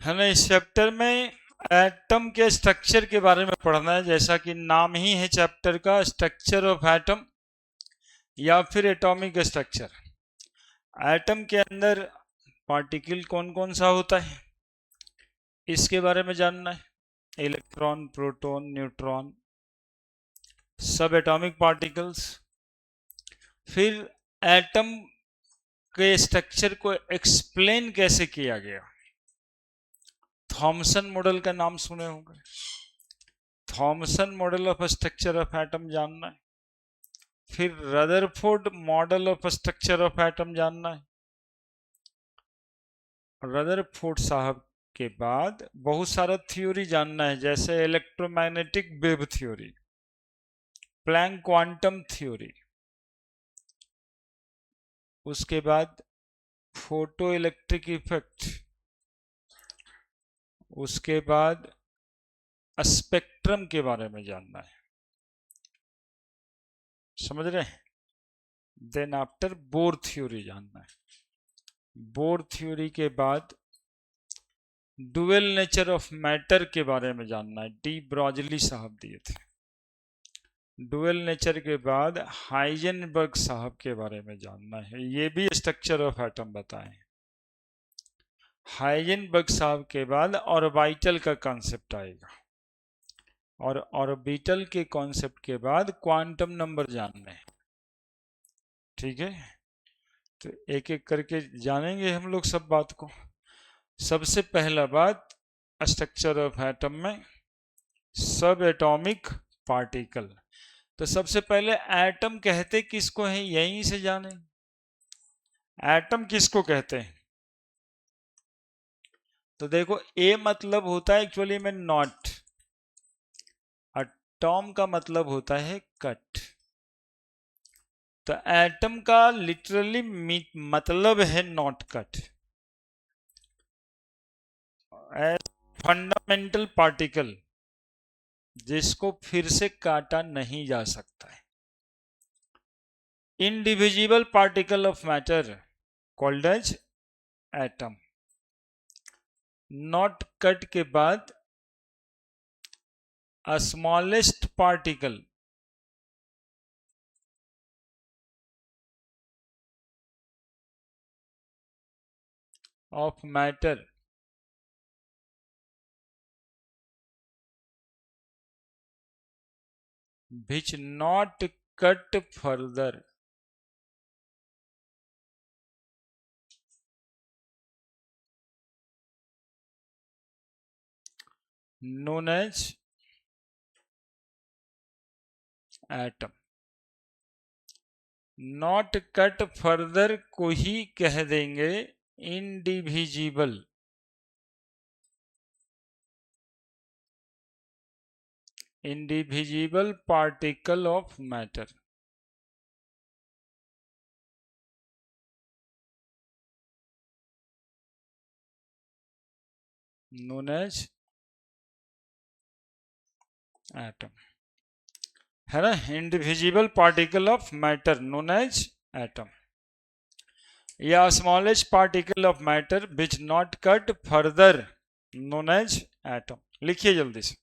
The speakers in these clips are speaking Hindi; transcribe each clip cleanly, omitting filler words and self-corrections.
हमें इस चैप्टर में एटम के स्ट्रक्चर के बारे में पढ़ना है, जैसा कि नाम ही है चैप्टर का, स्ट्रक्चर ऑफ एटम या फिर एटॉमिक स्ट्रक्चर। एटम के अंदर पार्टिकल कौन कौन सा होता है इसके बारे में जानना है। इलेक्ट्रॉन, प्रोटॉन, न्यूट्रॉन, सब एटॉमिक पार्टिकल्स। फिर एटम के स्ट्रक्चर को एक्सप्लेन कैसे किया गया। थॉमसन मॉडल का नाम सुने होंगे। Thompson model of structure of atom जानना है। फिर Rutherford model of structure of atom जानना है। रदरफोर्ड साहब के बाद बहुत सारा थ्योरी जानना है, जैसे electromagnetic wave theory, Planck quantum theory, उसके बाद फोटो इलेक्ट्रिक इफेक्ट, उसके बाद स्पेक्ट्रम के बारे में जानना है। समझ रहे हैं? देन आफ्टर बोर थ्योरी जानना है। बोर थ्योरी के बाद डुअल नेचर ऑफ मैटर के बारे में जानना है, डी ब्रॉजली साहब दिए थे। डुअल नेचर के बाद हाइजेनबर्ग साहब के बारे में जानना है, ये भी स्ट्रक्चर ऑफ एटम बताएं। हाइजेनबर्ग साहब के बाद ऑर्बिटल का कॉन्सेप्ट आएगा, और ऑर्बिटल के कॉन्सेप्ट के बाद क्वांटम नंबर जानना है। ठीक है, तो एक एक करके जानेंगे हम लोग सब बात को। सबसे पहला बात, स्ट्रक्चर ऑफ एटम में सब एटॉमिक पार्टिकल। तो सबसे पहले एटम कहते किसको हैं, यहीं से जाने। एटम किसको कहते हैं? तो देखो, ए मतलब होता है एक्चुअली में नॉट, अटॉम का मतलब होता है कट। तो एटम का लिटरली मतलब है नॉट कट, फंडामेंटल पार्टिकल जिसको फिर से काटा नहीं जा सकता है। Indivisible particle of matter called as atom. Not cut के बाद smallest particle of matter which not cut further known as atom। Not cut further को ही कह देंगे indivisible. Indivisible particle of matter known as atom, है ना। Indivisible particle of matter known as atom, या smallest particle of matter which not cut further known as atom। लिखिए जल्दी से।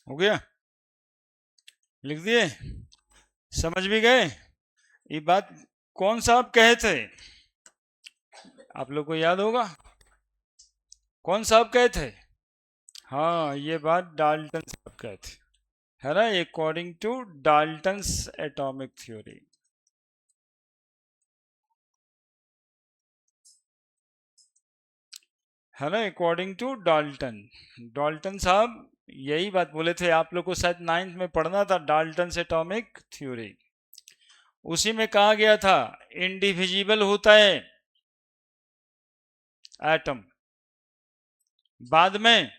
हो गया, लिख दिए, समझ भी गए। ये बात कौन साहब कहे थे, आप लोग को याद होगा, कौन साहब कहे थे? हाँ, ये बात डाल्टन साहब कहे थे, है ना, according to Dalton's atomic theory. है ना, अकॉर्डिंग टू डाल्टन, डाल्टन साहब यही बात बोले थे। आप लोग को शायद 9th में पढ़ना था डाल्टन्स एटॉमिक थ्योरी। उसी में कहा गया था इंडिविजिबल होता है एटम। बाद में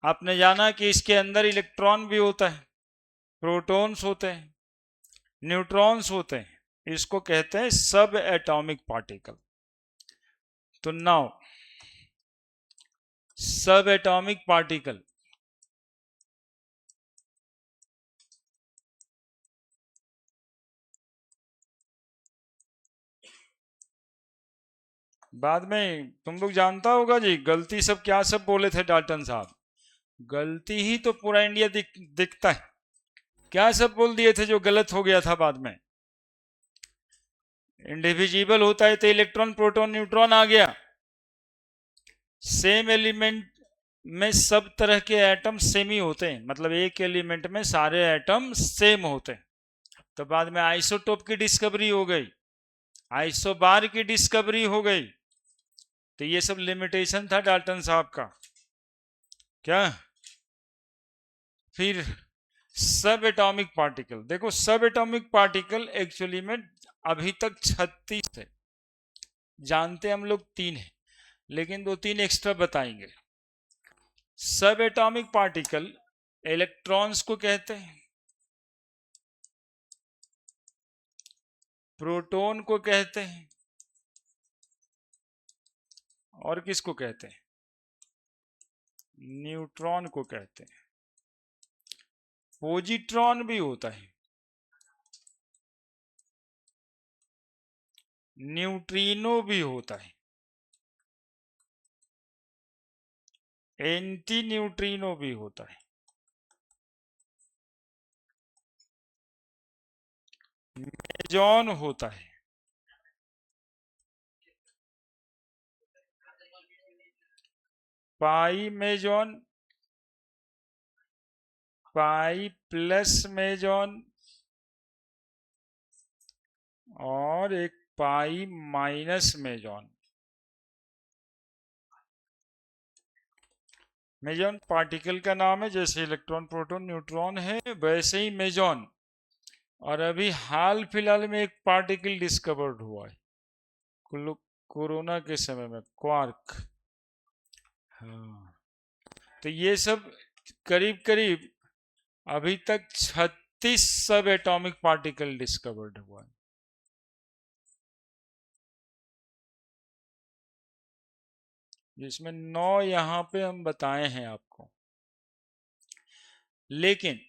आपने जाना कि इसके अंदर इलेक्ट्रॉन भी होता है, प्रोटॉन्स होते हैं, न्यूट्रॉन्स होते हैं, इसको कहते हैं सब एटॉमिक पार्टिकल। तो नाउ सब एटॉमिक पार्टिकल बाद में तुम लोग जानता होगा जी, गलती सब क्या सब बोले थे डाल्टन साहब, गलती ही तो पूरा इंडिया दिखता है। क्या सब बोल दिए थे जो गलत हो गया था बाद में? इंडिविजिबल होता है तो इलेक्ट्रॉन प्रोटॉन न्यूट्रॉन आ गया, सेम एलिमेंट में सब तरह के एटम सेम ही होते हैं, मतलब एक एलिमेंट में सारे एटम सेम होते हैं। तो बाद में आइसोटोप की डिस्कवरी हो गई, आइसोबार की डिस्कवरी हो गई। तो ये सब लिमिटेशन था डाल्टन साहब का। क्या फिर सब एटॉमिक पार्टिकल, देखो सब एटॉमिक पार्टिकल एक्चुअली में अभी तक 36 है, जानते हम लोग 3 है, लेकिन 2-3 एक्स्ट्रा बताएंगे। सब एटॉमिक पार्टिकल इलेक्ट्रॉन्स को कहते हैं, प्रोटॉन को कहते हैं, और किसको कहते हैं? न्यूट्रॉन को कहते हैं। पॉजिट्रॉन भी होता है, न्यूट्रिनो भी होता है, एंटी न्यूट्रिनो भी होता है, मेजॉन होता है, पाई मेजॉन, पाई प्लस मेजॉन, और एक पाई माइनस मेजॉन। मेजॉन पार्टिकल का नाम है, जैसे इलेक्ट्रॉन प्रोटॉन न्यूट्रॉन है वैसे ही मेजॉन। और अभी हाल फिलहाल में एक पार्टिकल डिस्कवर्ड हुआ है कोरोना के समय में, क्वार्क। हाँ, तो ये सब करीब करीब अभी तक 36 सब एटॉमिक पार्टिकल डिस्कवर्ड हुआ है। जिसमें 9 यहाँ पे हम बताए हैं आपको। लेकिन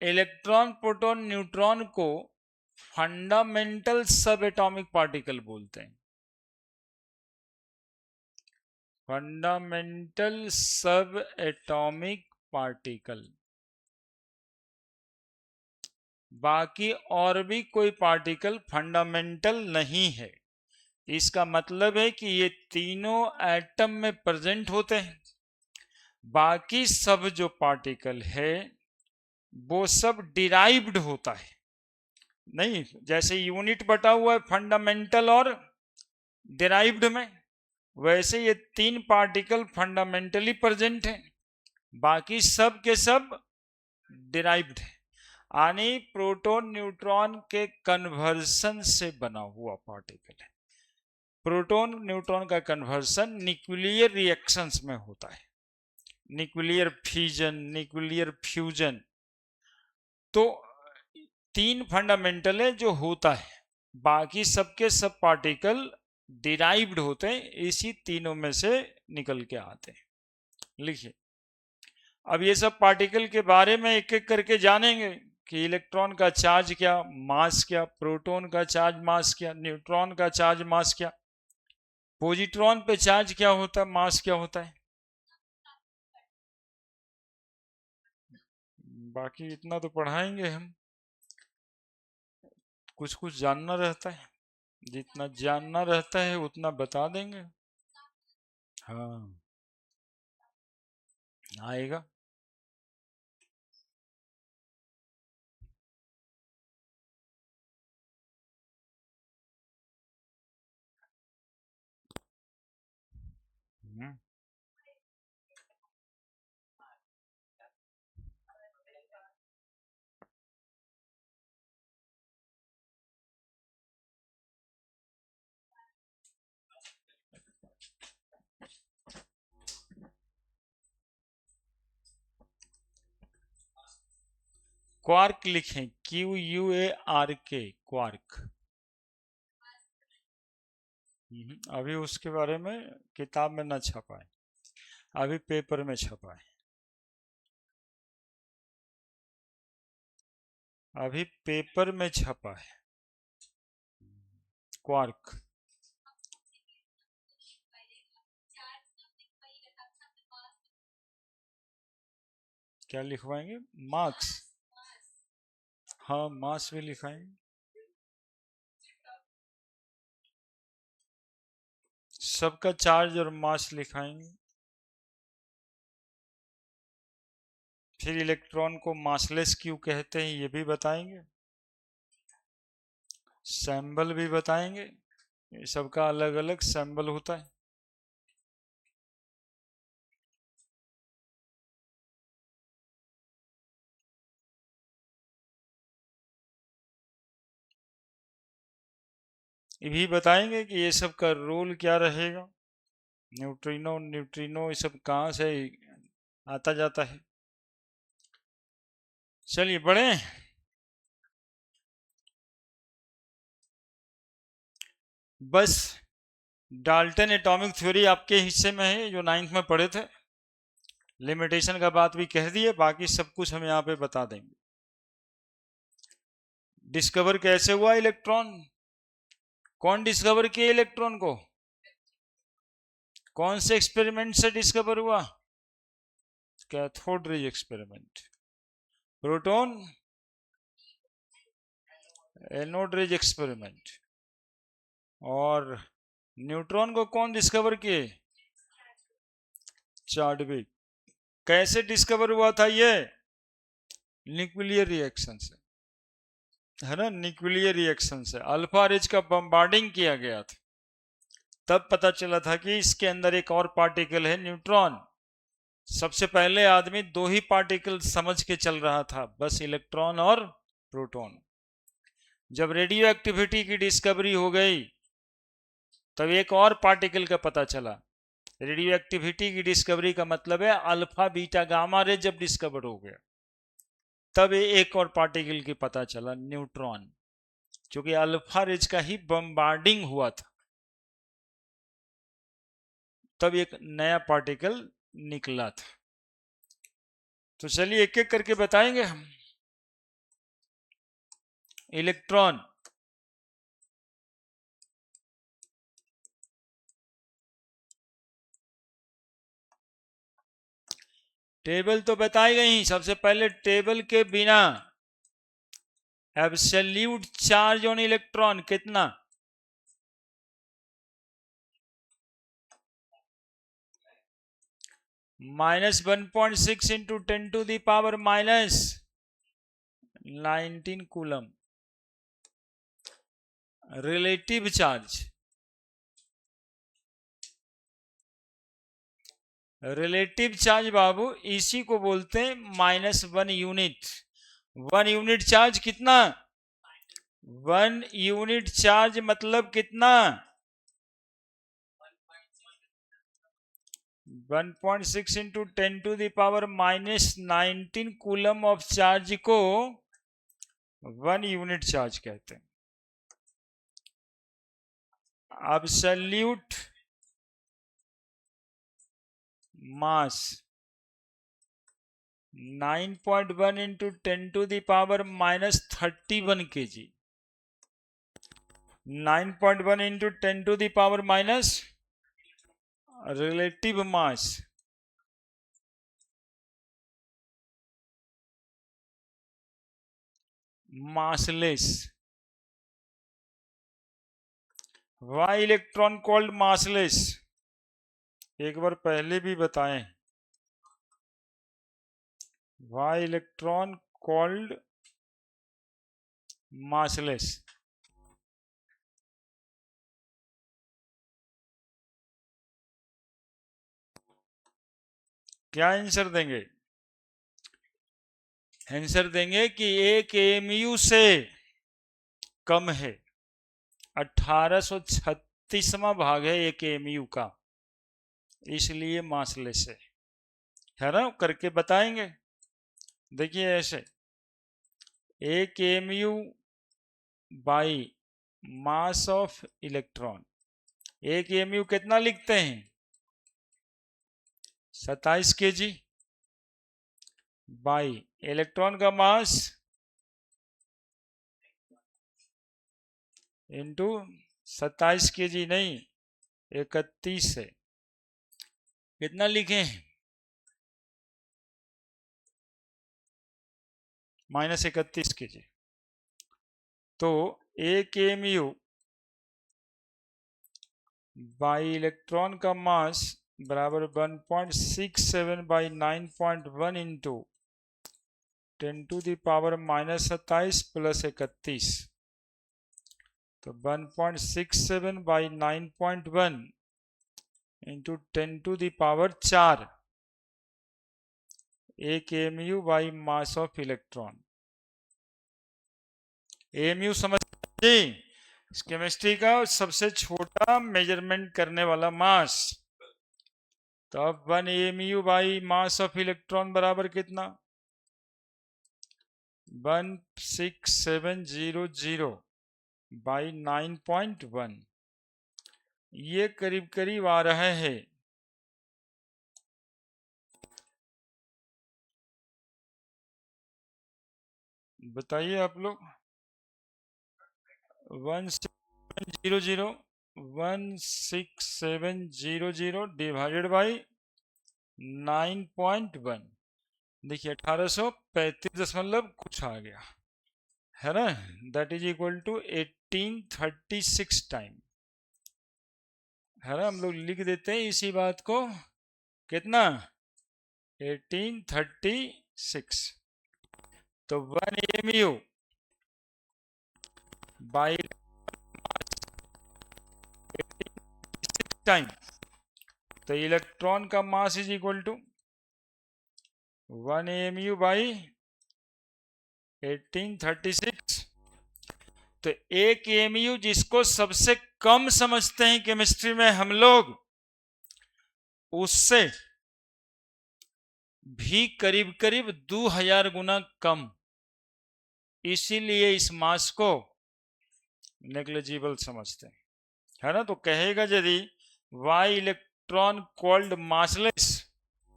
इलेक्ट्रॉन प्रोटॉन न्यूट्रॉन को फंडामेंटल सब एटॉमिक पार्टिकल बोलते हैं, फंडामेंटल सब एटॉमिक पार्टिकल। बाकी और भी कोई पार्टिकल फंडामेंटल नहीं है। इसका मतलब है कि ये तीनों एटम में प्रेजेंट होते हैं, बाकी सब जो पार्टिकल है वो सब डिराइव्ड होता है। नहीं, जैसे यूनिट बटा हुआ है फंडामेंटल और डिराइव्ड में, वैसे ये 3 पार्टिकल फंडामेंटली प्रेजेंट हैं, बाकी सब के सब डिराइव्ड है, यानी प्रोटॉन न्यूट्रॉन के कन्वर्सन से बना हुआ पार्टिकल है। प्रोटॉन न्यूट्रॉन का कन्वर्सन न्यूक्लियर रिएक्शंस में होता है, न्यूक्लियर फिजन, न्यूक्लियर फ्यूजन। तो 3 फंडामेंटल है जो होता है, बाकी सबके सब पार्टिकल डिराइव्ड होते हैं, इसी तीनों में से निकल के आते हैं। लिखिए, अब ये सब पार्टिकल के बारे में एक एक करके जानेंगे कि इलेक्ट्रॉन का चार्ज क्या, मास क्या, प्रोटॉन का चार्ज मास क्या, न्यूट्रॉन का चार्ज मास क्या, पॉजिट्रॉन पे चार्ज क्या होता है, मास क्या होता है। बाकी इतना तो पढ़ाएंगे हम, कुछ कुछ जानना रहता है, जितना जानना रहता है उतना बता देंगे। हाँ, आएगा। हम्म। क्वार्क लिखें, QUARK, क्वार्क। अभी उसके बारे में किताब में न छपा है, अभी पेपर में छपा है, अभी पेपर में छपा है क्वार्क। क्या लिखवाएंगे? मार्क्स। हाँ, मास भी लिखाएंगे, सबका चार्ज और मास लिखाएंगे। फिर इलेक्ट्रॉन को मासलेस क्यों कहते हैं ये भी बताएंगे, सैंबल भी बताएंगे, सबका अलग अलग सैंबल होता है। ये भी बताएंगे कि ये सब का रोल क्या रहेगा, न्यूट्रिनो न्यूट्रिनो ये सब कहाँ से आता जाता है। चलिए बढ़े। बस डाल्टन एटॉमिक थ्योरी आपके हिस्से में है जो 9th में पढ़े थे, लिमिटेशन का बात भी कह दिए, बाकी सब कुछ हम यहाँ पे बता देंगे। डिस्कवर कैसे हुआ इलेक्ट्रॉन, कौन डिस्कवर किया इलेक्ट्रॉन को, कौन से एक्सपेरिमेंट से डिस्कवर हुआ, cathode rays experiment. Proton anode rays experiment. और न्यूट्रॉन को कौन डिस्कवर किए, चार्डविक। कैसे डिस्कवर हुआ था ये, न्यूक्लियर रिएक्शन से, है ना, न्यूक्लियर रिएक्शन से अल्फा रेज का बम्बार्डिंग किया गया था, तब पता चला था कि इसके अंदर एक और पार्टिकल है न्यूट्रॉन। सबसे पहले आदमी दो ही पार्टिकल समझ के चल रहा था, बस इलेक्ट्रॉन और प्रोटॉन। जब रेडियो एक्टिविटी की डिस्कवरी हो गई तब एक और पार्टिकल का पता चला। रेडियो एक्टिविटी की डिस्कवरी का मतलब है अल्फा बीटा गामा रे जब डिस्कवर हो गया तब एक और पार्टिकल की पता चला, न्यूट्रॉन, क्योंकि अल्फा रेज का ही बम्बार्डिंग हुआ था, तब एक नया पार्टिकल निकला था। तो चलिए एक एक करके बताएंगे हम। इलेक्ट्रॉन, टेबल तो बताई गई, सबसे पहले टेबल के बिना एब्सोल्यूट चार्ज ऑन इलेक्ट्रॉन कितना, -1.6 into 10⁻⁻19 coulomb. Relative charge, relative charge बाबू इसी को बोलते हैं -1 यूनिट। 1 यूनिट चार्ज कितना, 1 यूनिट चार्ज मतलब कितना, 1.6 इंटू 10⁻⁻19 कूलम ऑफ चार्ज को 1 यूनिट चार्ज कहते हैं। Absolute mass 9.1 into 10⁻⁻31 kg, 9.1 into 10⁻⁻, relative mass massless. Why electron called massless? एक बार पहले भी बताएं. Why electron called massless? क्या आंसर देंगे? आंसर देंगे कि एक एमयू से कम है. 1836वां भाग है एक एमयू का, इसलिए मासलेस है ना. करके बताएंगे. देखिए ऐसे, एक MU by mass of electron. एक एमयू कितना लिखते हैं? 27 kg बाई इलेक्ट्रॉन का मास इंटू 27 kg नहीं, 31 है. कितना लिखे हैं? -31 kg. तो एक एमयू बाई इलेक्ट्रॉन का मास बराबर 1.67 बाई 9.1 इंटू 10⁻⁻27 प्लस 31. तो 1.67 बाई 9.1 इंटू 10⁴ एक MU by mass of electron. MU समझे? केमिस्ट्री का सबसे छोटा मेजरमेंट करने वाला मास. तो अब 1 MU by mass of electron बराबर कितना? 16700 बाई 9.1. ये करीब करीब आ रहा है बताइए आप लोग. 16700 डिवाइडेड बाई 9.1. देखिए 1835 कुछ आ गया है ना. That is equal to 1836 time है ना. हम लोग लिख देते हैं इसी बात को. कितना? 1836. तो 1 एमयू बाई टाइम. तो इलेक्ट्रॉन का mass is equal to 1 MU by 1836. तो एक एमयू जिसको सबसे कम समझते हैं केमिस्ट्री में हम लोग, उससे भी करीब करीब 2000 गुना कम. इसीलिए इस मास को नेग्लिजिबल समझते हैं है ना. तो कहेगा यदि वाई इलेक्ट्रॉन कॉल्ड मासलेस,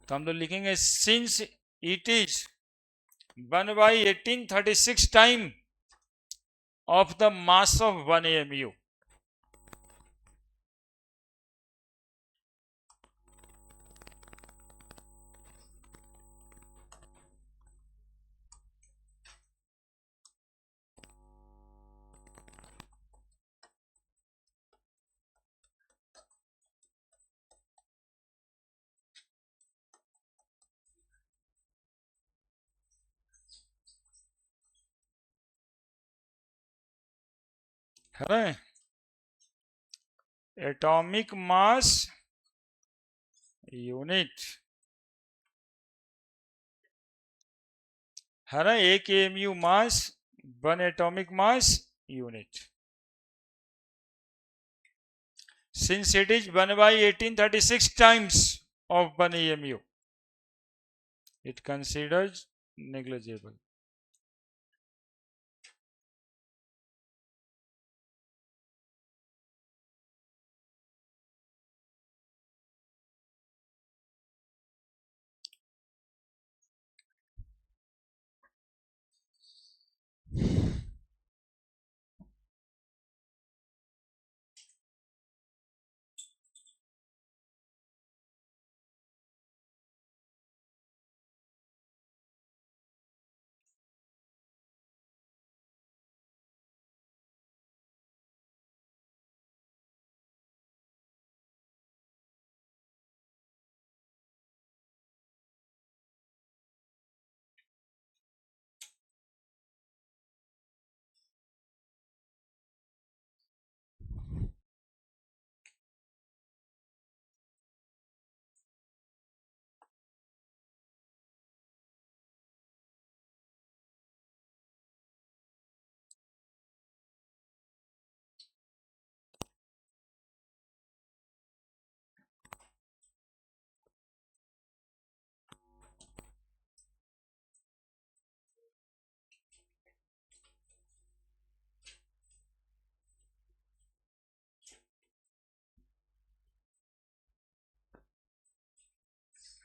तो हम लोग लिखेंगे since it is 1/1836 time of the mass of 1 AMU. है ना. एटॉमिक मास यूनिट है ना. एक MU mass 1 atomic mass unit. Since it is 1/1836 times of 1 AMU, it considers negligible.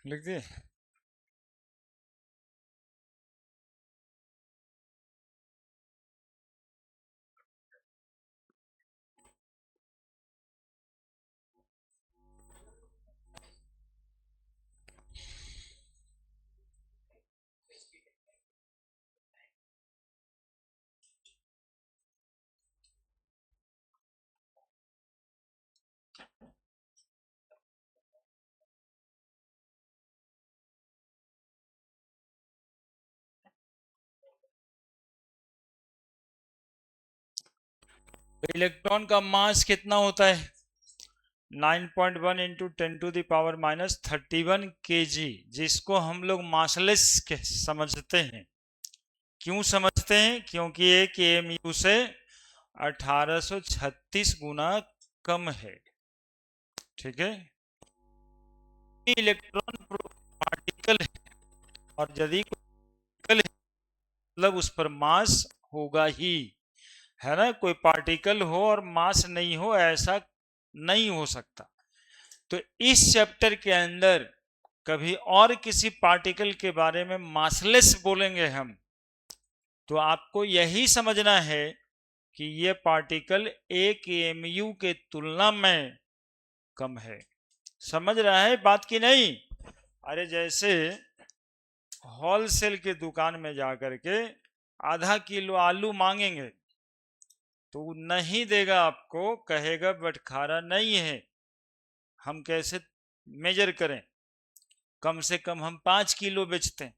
लिख दिए। इलेक्ट्रॉन का मास कितना होता है? 9.1 इंटू 10⁻³ kg, जिसको हम लोग मासलेस समझते हैं। क्यों समझते हैं? क्योंकि एक एएमयू से 1836 गुना कम है। ठीक है, इलेक्ट्रॉन पार्टिकल है, और यदि पार्टिकल है मतलब उस पर मास होगा ही, है ना। कोई पार्टिकल हो और मास नहीं हो, ऐसा नहीं हो सकता। तो इस चैप्टर के अंदर कभी और किसी पार्टिकल के बारे में मासलेस बोलेंगे हम, तो आपको यही समझना है कि ये पार्टिकल एक एएमयू के तुलना में कम है। समझ रहा है बात की नहीं? अरे जैसे होलसेल के दुकान में जाकर के आधा किलो आलू मांगेंगे तो नहीं देगा आपको, कहेगा बटखारा नहीं है, हम कैसे मेजर करें, कम से कम हम 5 किलो बेचते हैं।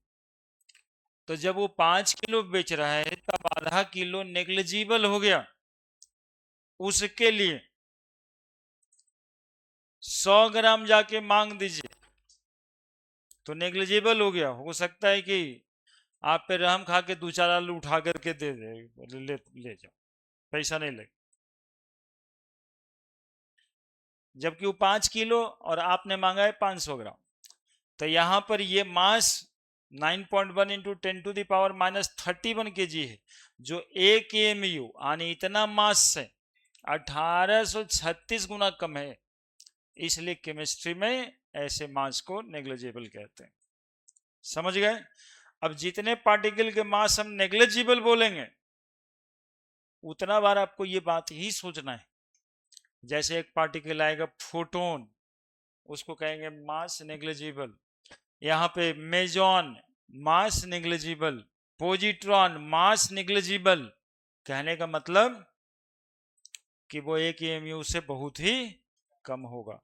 तो जब वो 5 किलो बेच रहा है तब आधा किलो नेग्लिजिबल हो गया। उसके लिए 100 ग्राम जाके मांग दीजिए तो नेग्लिजिबल हो गया। हो सकता है कि आप पे रहम खा के 2-4 आलू उठा करके दे दे, ले जाओ, पैसा नहीं लगे। जबकि वो 5 किलो और आपने मांगा है 500 ग्राम। तो यहां पर ये मास 9.1 इंटू 10⁻³ kg है, जो एक एएमयू यानी इतना मास से 1836 गुना कम है। इसलिए केमिस्ट्री में ऐसे मास को नेग्लिजिबल कहते हैं। समझ गए? अब जितने पार्टिकल के मास हम नेग्लिजिबल बोलेंगे उतना बार आपको ये बात ही सोचना है। जैसे एक पार्टिकल आएगा फोटोन, उसको कहेंगे मास नेग्लिजिबल। यहाँ पे मेजॉन मास नेग्लिजिबल, पोजिट्रॉन मास नेग्लिजिबल। कहने का मतलब कि वो एक एएमयू से बहुत ही कम होगा,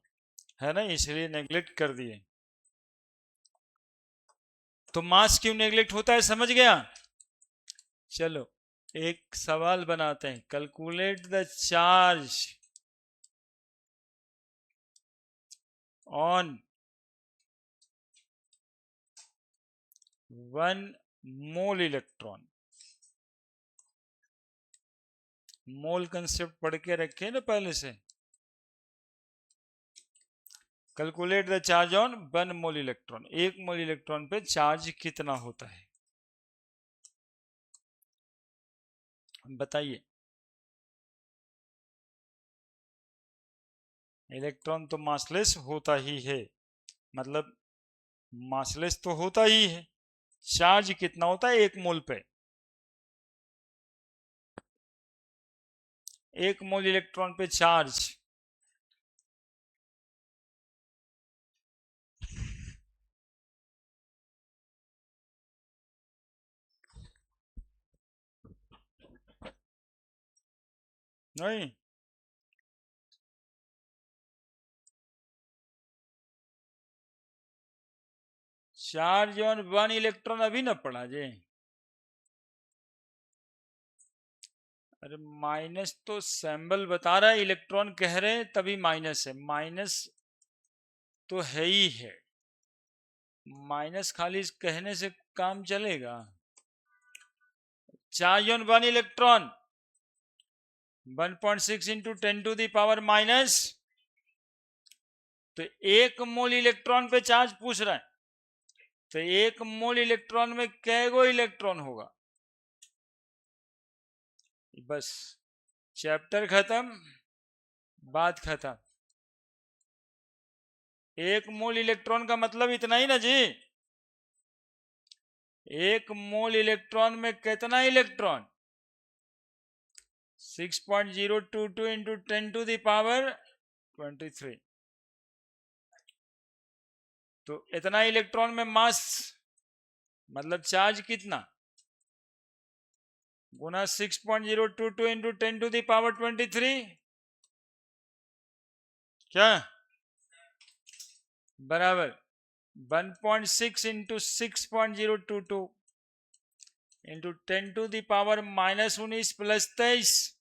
है ना, इसलिए नेग्लेक्ट कर दिए। तो मास क्यों नेग्लेक्ट होता है, समझ गया? चलो एक सवाल बनाते हैं। Calculate the charge on 1 mole electron. Mole concept पढ़ के रखे ना पहले से। Calculate the charge on 1 mole electron. 1 mole electron पे चार्ज कितना होता है बताइए। इलेक्ट्रॉन तो मासलेस होता ही है, मतलब मासलेस तो होता ही है। चार्ज कितना होता है 1 मोल पे? 1 मोल इलेक्ट्रॉन पे चार्ज नहीं, चार्ज ऑन 1 इलेक्ट्रॉन अभी ना पढ़ा जे। अरे माइनस तो सैंबल बता रहा है, इलेक्ट्रॉन कह रहे हैं तभी माइनस है। माइनस तो है ही है, माइनस खाली कहने से काम चलेगा? Charge on 1 electron 1.6 into 10⁻⁻। तो 1 मोल इलेक्ट्रॉन पे चार्ज पूछ रहा है, तो 1 मोल इलेक्ट्रॉन में कैगो इलेक्ट्रॉन होगा? बस चैप्टर खत्म, बात खत्म। एक मोल इलेक्ट्रॉन का मतलब इतना ही ना जी। एक मोल इलेक्ट्रॉन में कितना इलेक्ट्रॉन? 6.022 इंटू 10⁻23। तो इतना इलेक्ट्रॉन में मास मतलब चार्ज कितना गुना 6.022 इंटू 10⁻23 क्या बराबर 1.6 इंटू 6.022 इंटू 10⁻−19 प्लस 23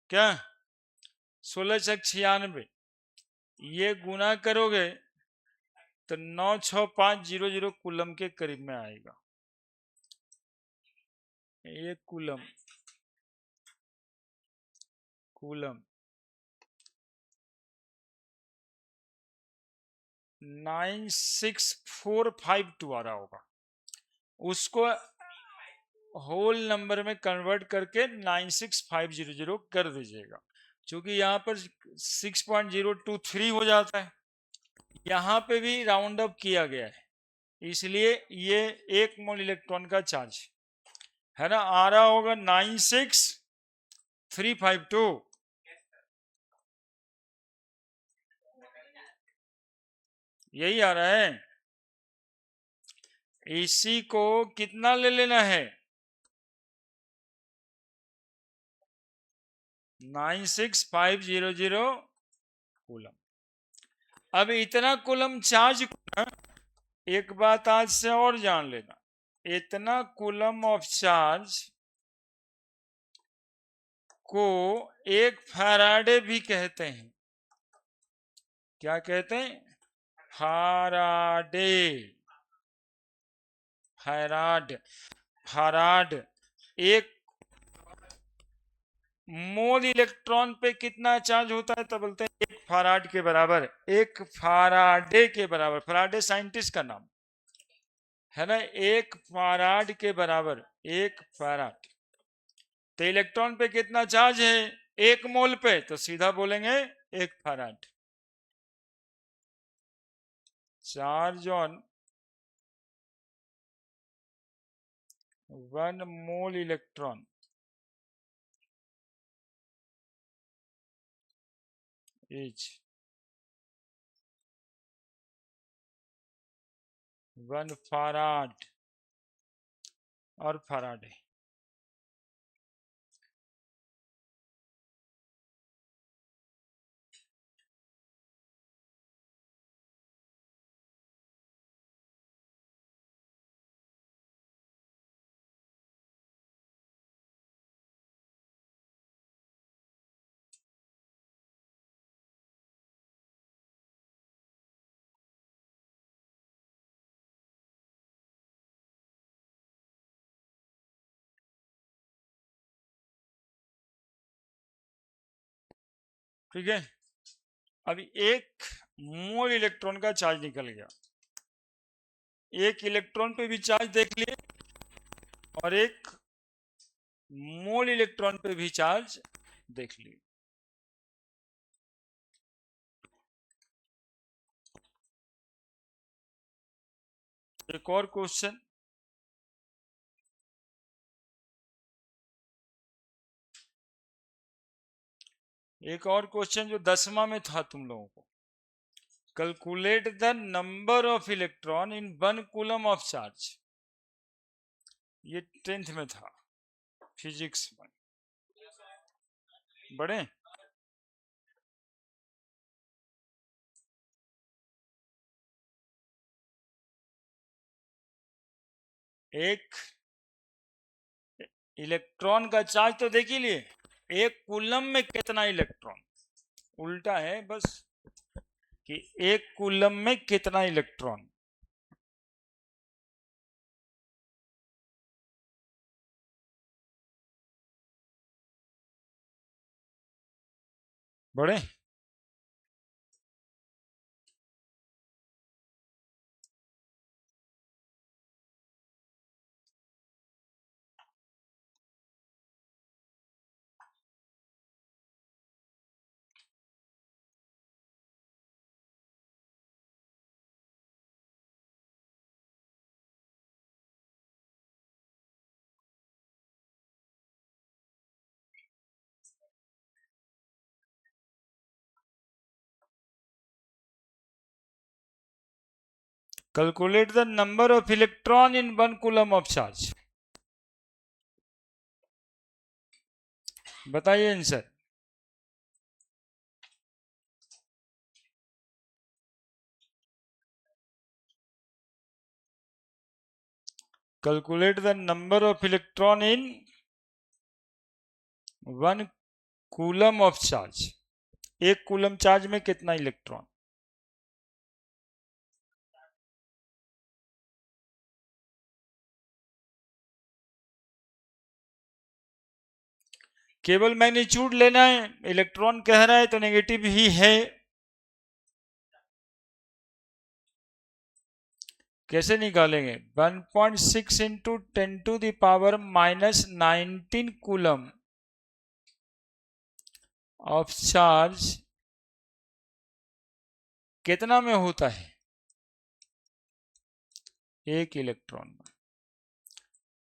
क्या 1696। ये गुना करोगे तो 96500 कूलम के करीब में आएगा। ये कूलम कूलम 96452 आ रहा होगा, उसको होल नंबर में कन्वर्ट करके 96500 कर दीजिएगा। क्योंकि यहाँ पर 6.023 हो जाता है, यहाँ पे भी राउंड अप किया गया है, इसलिए ये एक मोल इलेक्ट्रॉन का चार्ज है ना, आ रहा होगा 96352। यही आ रहा है। इसी को कितना ले लेना है 96500 कूलम। अब इतना कूलम चार्ज करना, एक बात आज से और जान लेना, इतना कूलम ऑफ चार्ज को एक फैराडे भी कहते हैं। क्या कहते हैं? फैराडे। फैराड फैराड एक मोल इलेक्ट्रॉन पे कितना चार्ज होता है तो बोलते हैं एक फैराड के बराबर, एक फैराडे के बराबर। फैराडे साइंटिस्ट का नाम है ना। एक फैराड के बराबर, एक फैराड। तो इलेक्ट्रॉन पे कितना चार्ज है एक मोल पे, तो सीधा बोलेंगे एक farad. Charge on 1 mole electron is 1 farad और फैराडे। ठीक है, अभी एक मोल इलेक्ट्रॉन का चार्ज निकल गया। एक इलेक्ट्रॉन पे भी चार्ज देख लिए और एक मोल इलेक्ट्रॉन पे भी चार्ज देख लिए। एक और क्वेश्चन, एक और क्वेश्चन जो 10वां में था तुम लोगों को, calculate the number of electron in 1 coulomb of charge. ये 10th में था फिजिक्स में। बड़े एक इलेक्ट्रॉन का चार्ज तो देख ही लिए, एक कूलम में कितना इलेक्ट्रॉन, उल्टा है बस कि एक कूलम में कितना इलेक्ट्रॉन। बड़े calculate the number of electron in 1 coulomb of charge. बताइए answer. Calculate the number of electron in 1 coulomb of charge. एक कूलम चार्ज में कितना इलेक्ट्रॉन? केवल मैग्नीट्यूड लेना है, इलेक्ट्रॉन कह रहा है तो नेगेटिव ही है। कैसे निकालेंगे? 1.6 इंटू 10⁻⁻⁹ कूलम ऑफ चार्ज कितना में होता है? एक इलेक्ट्रॉन में।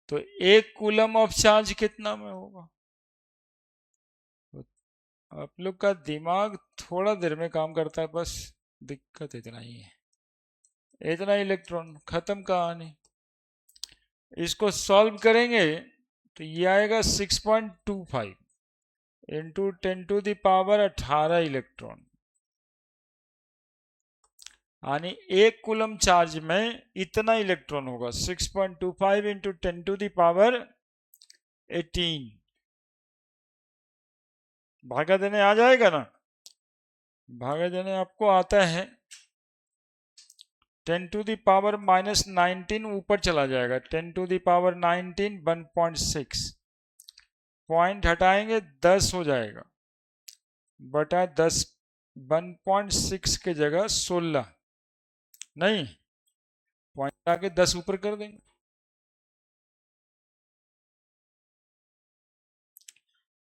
तो एक कूलम ऑफ चार्ज कितना में होगा? आप लोग का दिमाग थोड़ा देर में काम करता है, बस दिक्कत इतना ही है। इतना इलेक्ट्रॉन, खत्म कहानी। इसको सॉल्व करेंगे तो ये आएगा 6.25 इंटू 10⁻18 इलेक्ट्रॉन। यानी एक कूलम चार्ज में इतना इलेक्ट्रॉन होगा। 6.25 इंटू 10⁻18 भागा देने आ जाएगा ना? भागा देने आपको आता है। 10⁻⁻⁹ ऊपर चला जाएगा। 10⁻⁹ 1.6 पॉइंट हटाएंगे 10 हो जाएगा बटा 10। 1.6 के जगह 16 नहीं, पॉइंट आके 10 ऊपर कर देंगे।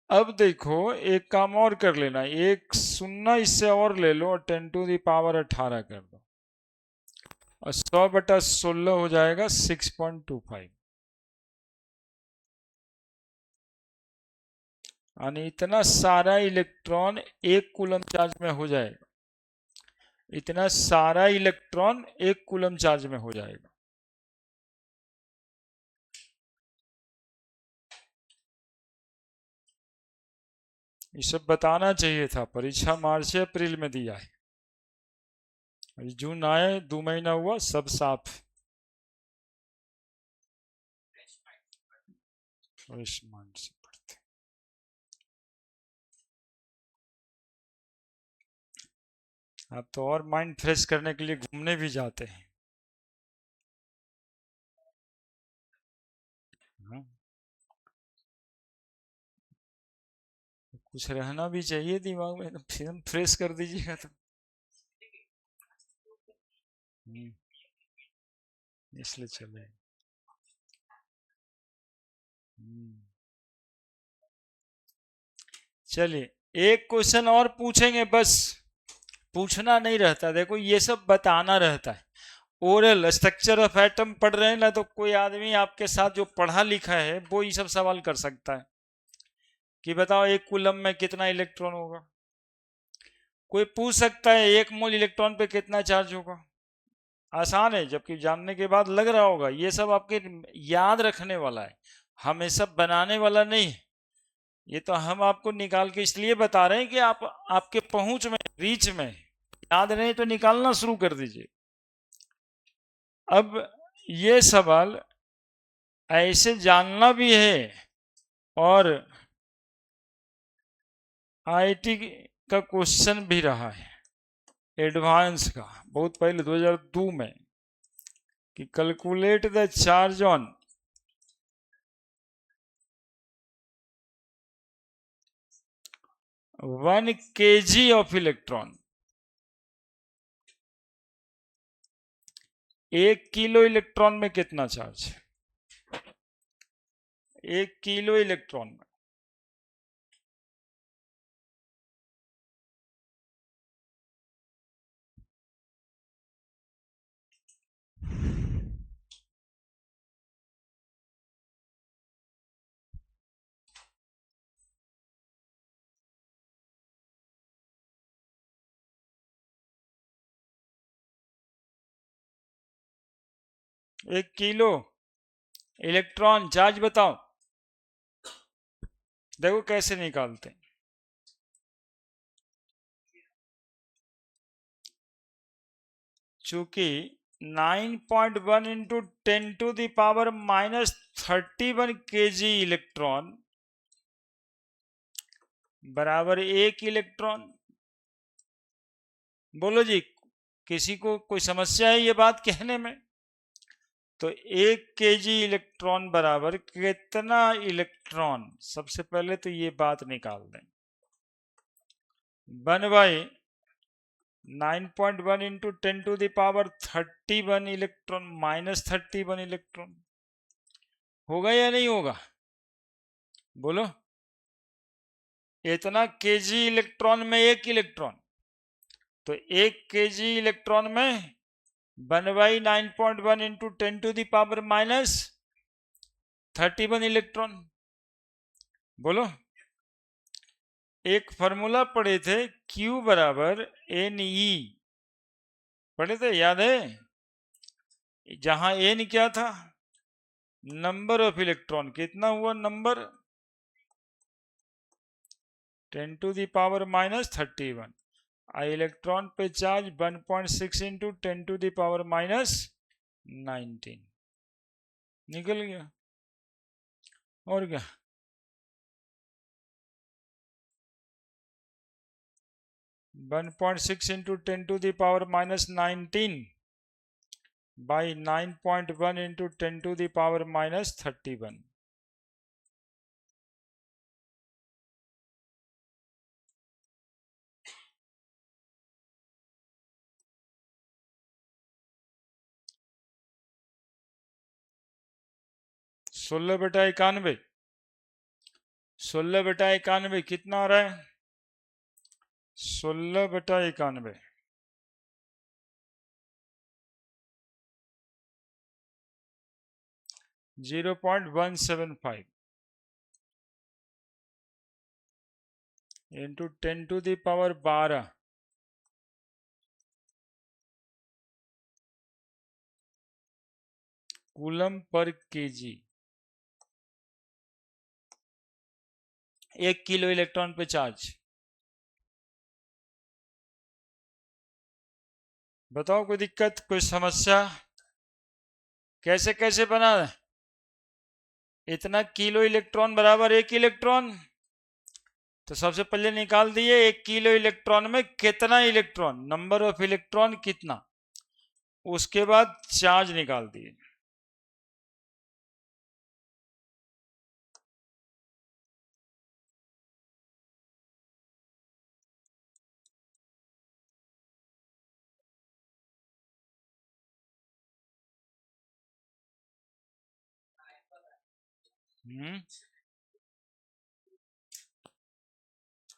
अब देखो एक काम और कर लेना, एक शून्य इससे और ले लो और 10⁻18 कर दो और 100/16 हो जाएगा 6.25। यानी इतना सारा इलेक्ट्रॉन एक कूलम चार्ज में हो जाएगा। इतना सारा इलेक्ट्रॉन एक कूलम चार्ज में हो जाएगा। ये सब बताना चाहिए था। परीक्षा मार्च या अप्रैल में दिया है, अभी जून आए 2 महीना हुआ, सब साफ। फ्रेश माइंड से पढ़ते। आप तो और माइंड फ्रेश करने के लिए घूमने भी जाते हैं। हाँ? कुछ रहना भी चाहिए दिमाग में, तो फिर फ्रेश कर दीजिएगा तो। इसलिए चले। चलिए एक क्वेश्चन और पूछेंगे, बस पूछना नहीं रहता, देखो ये सब बताना रहता है। ओरल स्ट्रक्चर ऑफ एटम पढ़ रहे हैं ना, तो कोई आदमी आपके साथ जो पढ़ा लिखा है वो ये सब सवाल कर सकता है कि बताओ एक कूलम में कितना इलेक्ट्रॉन होगा। कोई पूछ सकता है 1 मोल इलेक्ट्रॉन पे कितना चार्ज होगा। आसान है, जबकि जानने के बाद लग रहा होगा ये सब आपके याद रखने वाला है, हम ये सब बनाने वाला नहीं। ये तो हम आपको निकाल के इसलिए बता रहे हैं कि आप आपके पहुंच में, रीच में। याद नहीं तो निकालना शुरू कर दीजिए। अब ये सवाल ऐसे जानना भी है, और आईआईटी का क्वेश्चन भी रहा है एडवांस का, बहुत पहले 2002 में, कि calculate the charge on 1 kg of electron. 1 kilo electron में कितना चार्ज है? 1 किलो इलेक्ट्रॉन में 1 किलो इलेक्ट्रॉन चार्ज बताओ, देखो कैसे निकालते हैं। चूंकि 9.1 इंटू 10⁻³ kg इलेक्ट्रॉन बराबर 1 इलेक्ट्रॉन। बोलो जी, किसी को कोई समस्या है ये बात कहने में? तो 1 kg इलेक्ट्रॉन बराबर कितना इलेक्ट्रॉन, सबसे पहले तो ये बात निकाल दें। 1/9.1 इंटू 10⁻³ इलेक्ट्रॉन -31 इलेक्ट्रॉन होगा या नहीं होगा? बोलो, इतना केजी इलेक्ट्रॉन में 1 इलेक्ट्रॉन, तो 1 केजी इलेक्ट्रॉन में 1/9.1 इंटू 10⁻³ इलेक्ट्रॉन। बोलो, एक फॉर्मूला पढ़े थे Q बराबर NE, पढ़े थे, याद है? जहां N क्या था? Number of electron. कितना हुआ नंबर? 10⁻³ इलेक्ट्रॉन पे चार्ज 1.6 इंटू 10⁻⁻19 निकल गया। और क्या? One 1.6 into 10⁻⁻19 by 9.1 into 10⁻⁻31। सोलह बटा 91, 16/91 कितना आ रहा है? 16/91 0.175 into 10⁻12 coulomb per KG. 1 kilo electron पे चार्ज। बताओ, कोई दिक्कत, कोई समस्या? कैसे कैसे बना? इतना किलो इलेक्ट्रॉन बराबर 1 इलेक्ट्रॉन, तो सबसे पहले निकाल दिए 1 किलो इलेक्ट्रॉन में कितना इलेक्ट्रॉन, नंबर ऑफ इलेक्ट्रॉन कितना, उसके बाद चार्ज निकाल दिए।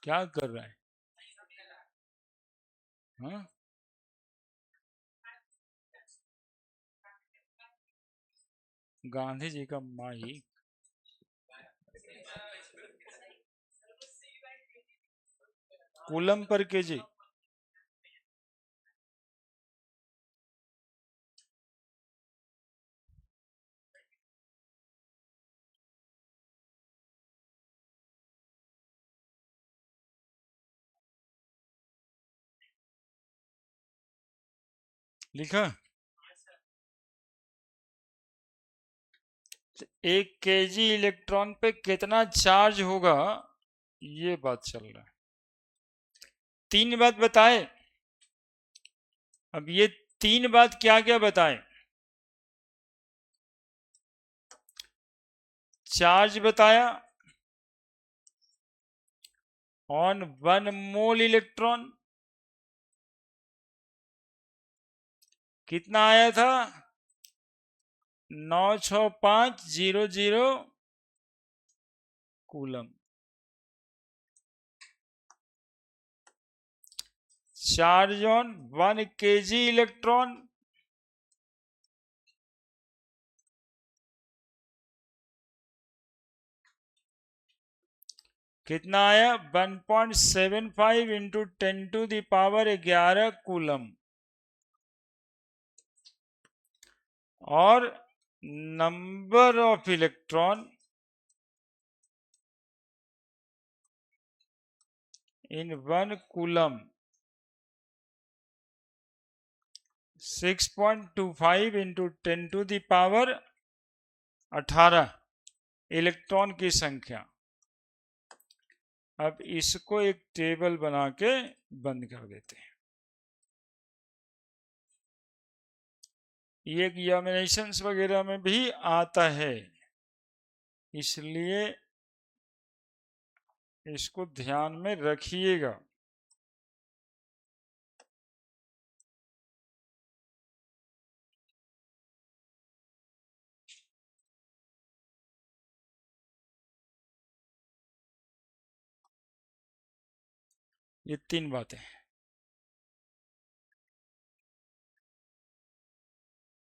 क्या कर रहा है? हाँ? गांधी जी का माइक कूलम पर केजी। लिखा 1 केजी इलेक्ट्रॉन पे कितना चार्ज होगा, ये बात चल रहा है। 3 बात बताए। अब ये 3 बात क्या क्या बताए? चार्ज बताया ऑन 1 मोल इलेक्ट्रॉन कितना आया था? 96500 coulomb. Charge on 1 KG electron कितना आया? 1.75 इंटू 10⁻11 कूलम। और number of electron in 1 coulomb 6.25 into 10⁻18 electron की संख्या। अब इसको एक टेबल बना के बंद कर देते हैं। ये एग्जामिनेशंस वगैरह में भी आता है, इसलिए इसको ध्यान में रखिएगा। ये 3 बातें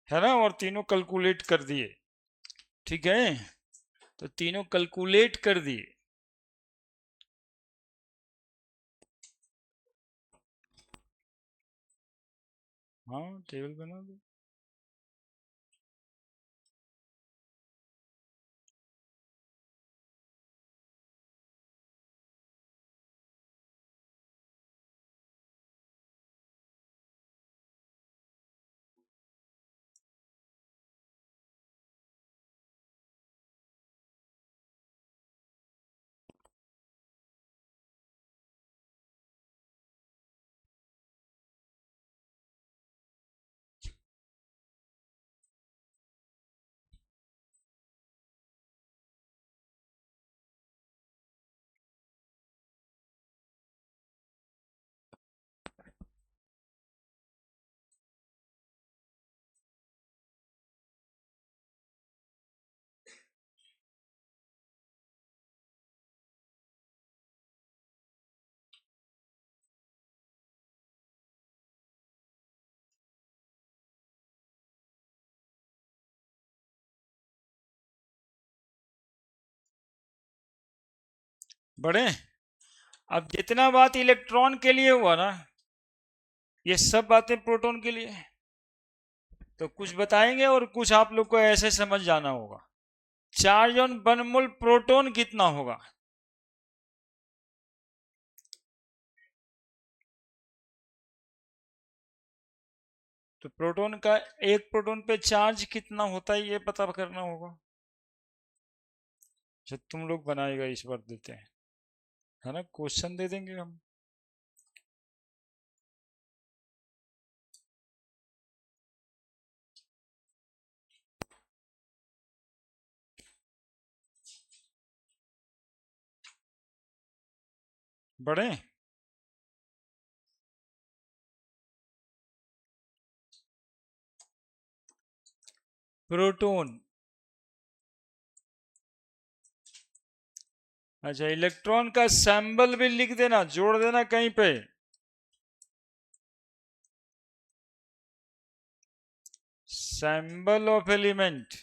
है ना, और तीनों कैलकुलेट कर दिए, ठीक है, तो तीनों कैलकुलेट कर दिए। हाँ टेबल बना दो। बड़े, अब जितना बात इलेक्ट्रॉन के लिए हुआ ना, ये सब बातें प्रोटॉन के लिए। तो कुछ बताएंगे और कुछ आप लोग को ऐसे समझ जाना होगा। चार्ज ऑन 1 मोल प्रोटॉन कितना होगा? तो प्रोटॉन का, एक प्रोटॉन पे चार्ज कितना होता है ये पता करना होगा। जो तुम लोग बनाएगा इस बार देते हैं, है ना, क्वेश्चन दे देंगे हम। बड़े, प्रोटॉन, अच्छा इलेक्ट्रॉन का सैंबल भी लिख देना, जोड़ देना कहीं पे। सैंबल ऑफ एलिमेंट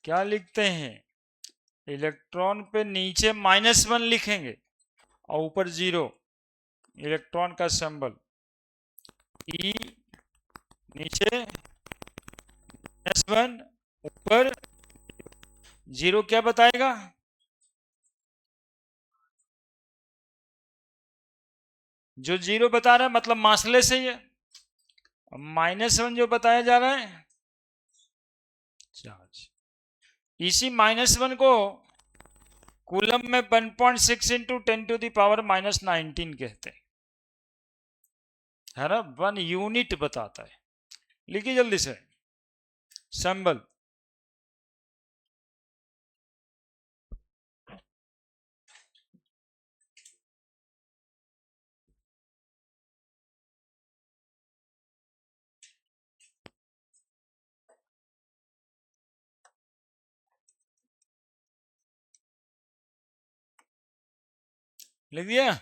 क्या लिखते हैं? इलेक्ट्रॉन पे नीचे -1 लिखेंगे और ऊपर 0, इलेक्ट्रॉन का सिंबल। ई नीचे -1, ऊपर 0, क्या बताएगा? जो 0 बता रहा है मतलब मासले से ही है। -1 जो बताया जा रहा है चार्ज। इसी -1 को कूलम में 1.6 इंटू 10⁻19 कहते हैं, है ना, 1 यूनिट बताता है। लिखिए जल्दी से सिंबल। लिख दिया?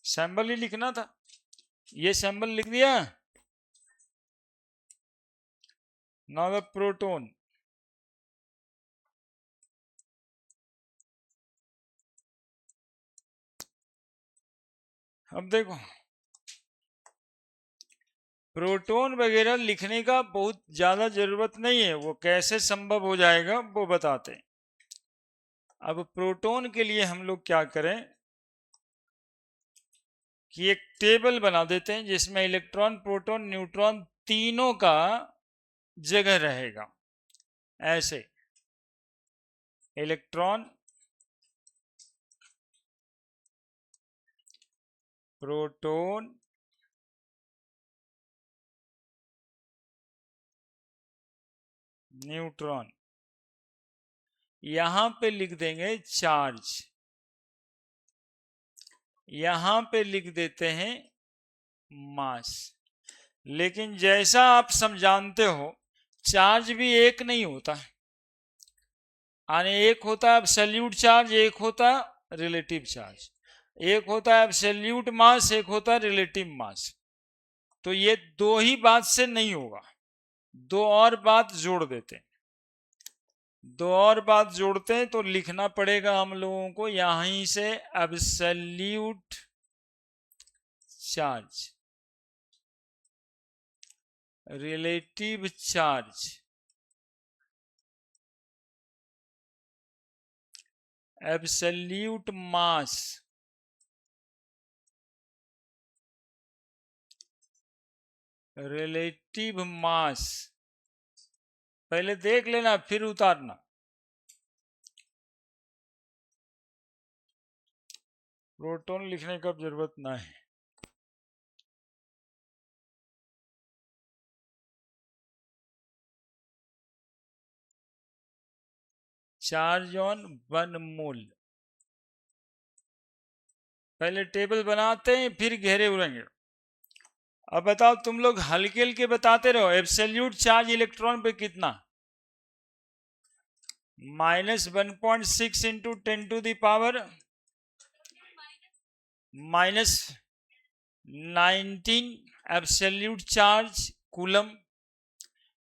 सिंबल ही लिखना था, ये सिंबल लिख दिया। नाउ द प्रोटॉन, अब देखो प्रोटॉन वगैरह लिखने का बहुत ज्यादा जरूरत नहीं है, वो कैसे संभव हो जाएगा वो बताते हैं। अब प्रोटॉन के लिए हम लोग क्या करें कि एक टेबल बना देते हैं जिसमें इलेक्ट्रॉन, प्रोटॉन, न्यूट्रॉन तीनों का जगह रहेगा। ऐसे इलेक्ट्रॉन, प्रोटॉन, न्यूट्रॉन, यहां पे लिख देंगे चार्ज, यहां पे लिख देते हैं मास। लेकिन जैसा आप सब जानते हो चार्ज भी एक नहीं होता है, यानी एक होता है एब्सोल्यूट चार्ज, एक होता है रिलेटिव चार्ज, एक होता है एब्सोल्यूट मास, एक होता है रिलेटिव मास। तो ये दो ही बात से नहीं होगा, दो और बात जोड़ देते हैं, दो और बात जोड़ते हैं तो लिखना पड़ेगा हम लोगों को यहीं से absolute charge, relative charge, absolute मास, रिलेटिव मास। पहले देख लेना फिर उतारना। प्रोटॉन लिखने का जरूरत ना है। चार्ज ऑन 1 मोल। पहले टेबल बनाते हैं फिर घेरे उड़ेंगे। अब बताओ तुम लोग हल्के हल्के बताते रहो, एब्सोल्यूट चार्ज इलेक्ट्रॉन पे कितना? -1.6 into 10⁻⁻⁻, -19 absolute charge coulomb.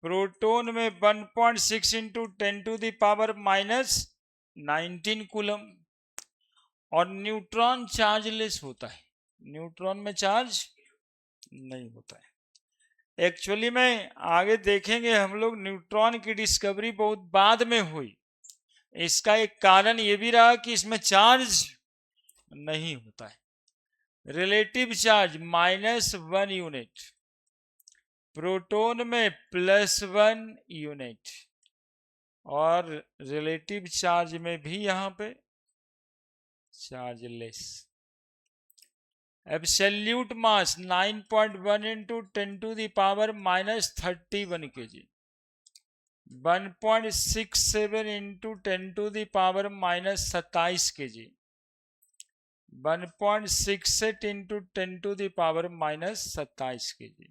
Proton में 1.6 इंटू 10⁻⁻19 कूलम। और न्यूट्रॉन चार्जलेस होता है, न्यूट्रॉन में चार्ज नहीं होता है। एक्चुअली में आगे देखेंगे हम लोग, न्यूट्रॉन की डिस्कवरी बहुत बाद में हुई। इसका एक कारण ये भी रहा कि इसमें चार्ज नहीं होता है। रिलेटिव चार्ज -1 यूनिट, प्रोटॉन में +1 यूनिट, और रिलेटिव चार्ज में भी यहां पे चार्जलेस। एब्सोल्यूट मास 9.1 into 10⁻⁻31 kg, 1.67 into 10⁻⁻27 kg, 1.68 into 10⁻⁻27 kg।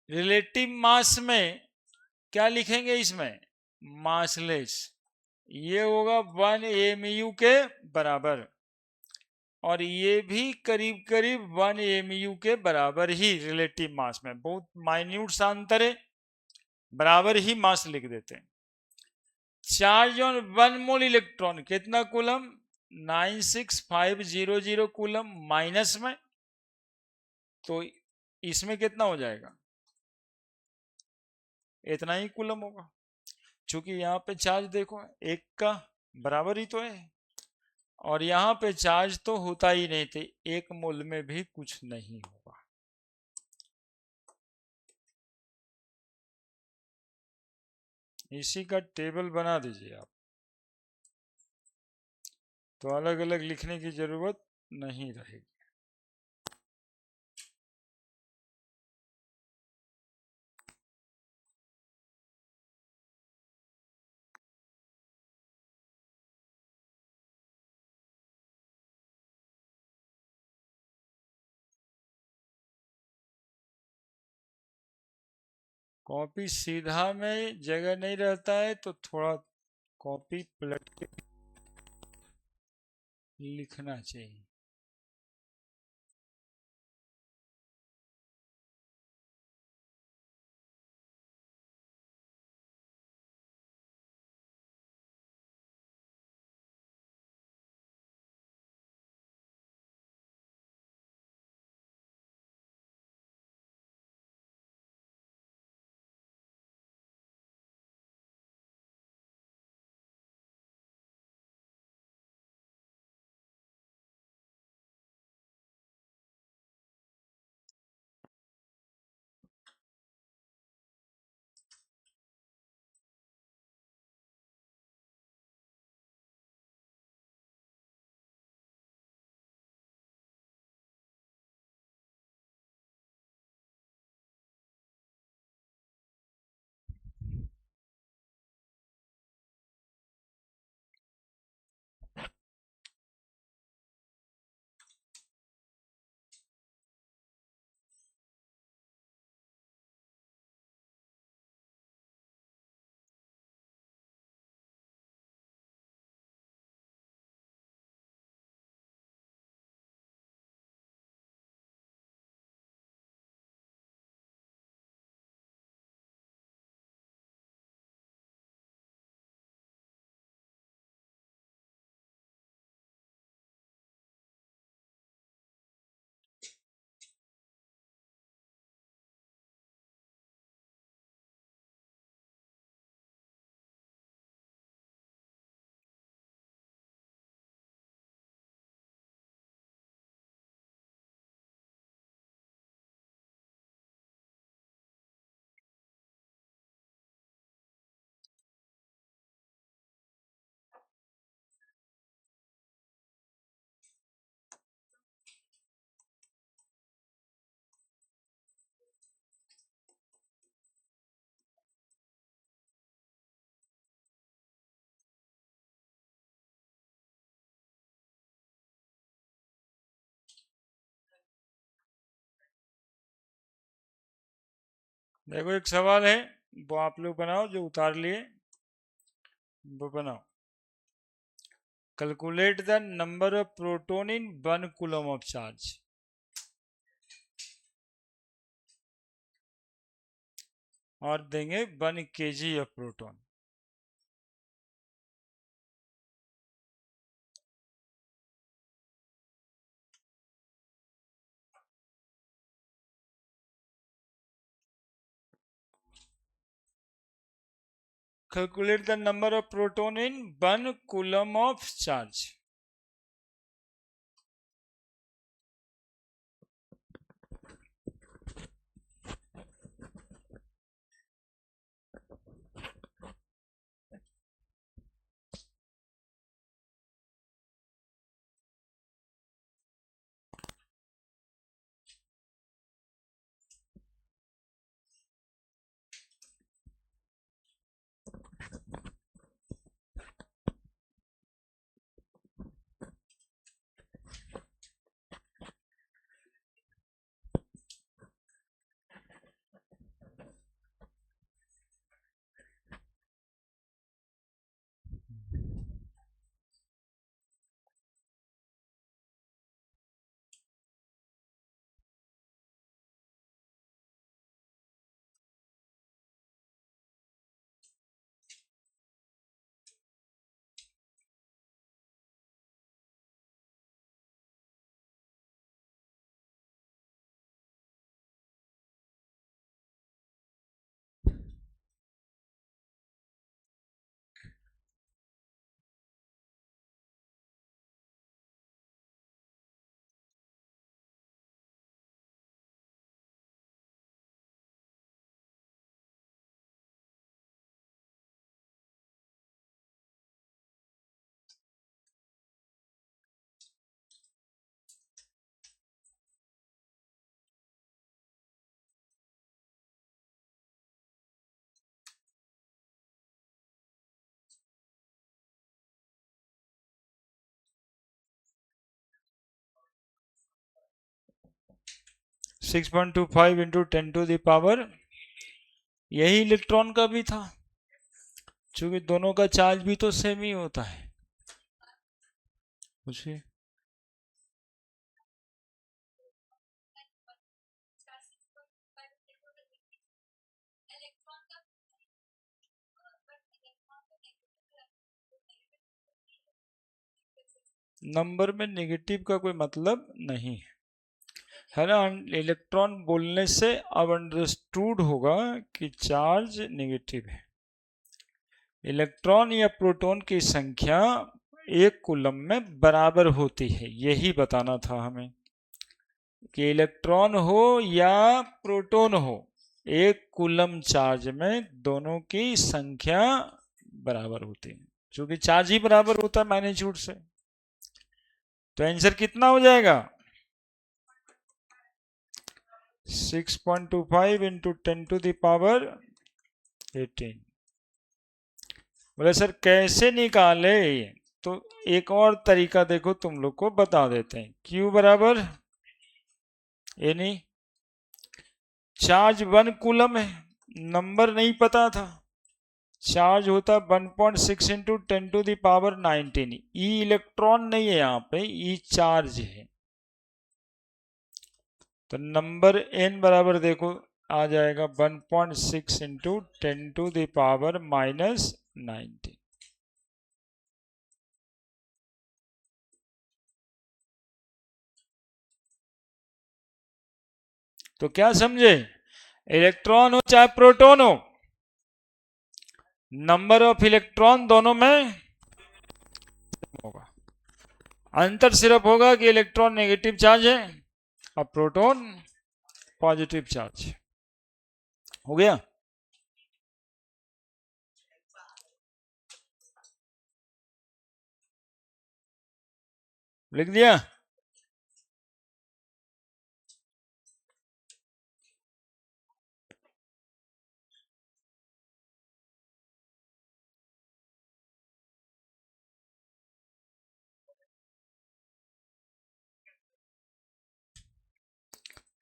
Relative mass में क्या लिखेंगे इसमें? मासलेस। ये होगा 1 mu के बराबर, और ये भी करीब करीब 1 mu के बराबर ही रिलेटिव मास में, बहुत माइन्यूट सा अंतर है, बराबर ही मास लिख देते हैं। चार्ज ऑन 1 मोल इलेक्ट्रॉन कितना कूलम? 96500 कूलम, माइनस में तो इसमें कितना हो जाएगा? इतना ही कूलम होगा, क्योंकि यहाँ पे चार्ज देखो एक का बराबर ही तो है, और यहाँ पे चार्ज तो होता ही नहीं थे, 1 मोल में भी कुछ नहीं होगा। इसी का टेबल बना दीजिए आप, तो अलग अलग लिखने की जरूरत नहीं रहेगी। कॉपी सीधा में जगह नहीं रहता है, तो थोड़ा कॉपी पलट के लिखना चाहिए। देखो एक सवाल है, वो आप लोग बनाओ, जो उतार लिए वो बनाओ। Calculate the number of proton in 1 coulomb of charge. और देंगे 1 kg of proton. Calculate the number of proton in 1 coulomb of charge. Six 6.25 into 10⁻⁴। यही इलेक्ट्रॉन का भी था, क्योंकि दोनों का चार्ज भी तो सेम ही होता है। पूछिए। नंबर में नेगेटिव का कोई मतलब नहीं है ना। इलेक्ट्रॉन बोलने से अब अंडरस्टूड होगा कि चार्ज नेगेटिव है। इलेक्ट्रॉन या प्रोटॉन की संख्या एक कूलम में बराबर होती है, यही बताना था हमें कि इलेक्ट्रॉन हो या प्रोटॉन हो, एक कूलम चार्ज में दोनों की संख्या बराबर होती है, क्योंकि चार्ज ही बराबर होता है मैग्नीट्यूड से। तो आंसर कितना हो जाएगा? 6.25 इंटू 10⁻18। बोले सर कैसे निकाले? तो एक और तरीका देखो, तुम लोग को बता देते हैं। Q बराबर यानी चार्ज 1 कूलम है, नंबर नहीं पता था। चार्ज होता 1.6 इंटू 10⁻19। ई इलेक्ट्रॉन नहीं है यहाँ पे, ई चार्ज है। तो नंबर n बराबर देखो आ जाएगा 1.6 इंटू 10⁻⁻19। तो क्या समझे? इलेक्ट्रॉन हो चाहे प्रोटॉन हो, नंबर ऑफ इलेक्ट्रॉन दोनों में होगा। अंतर सिर्फ होगा कि इलेक्ट्रॉन नेगेटिव चार्ज है और प्रोटॉन पॉजिटिव चार्ज। हो गया? लिख दिया?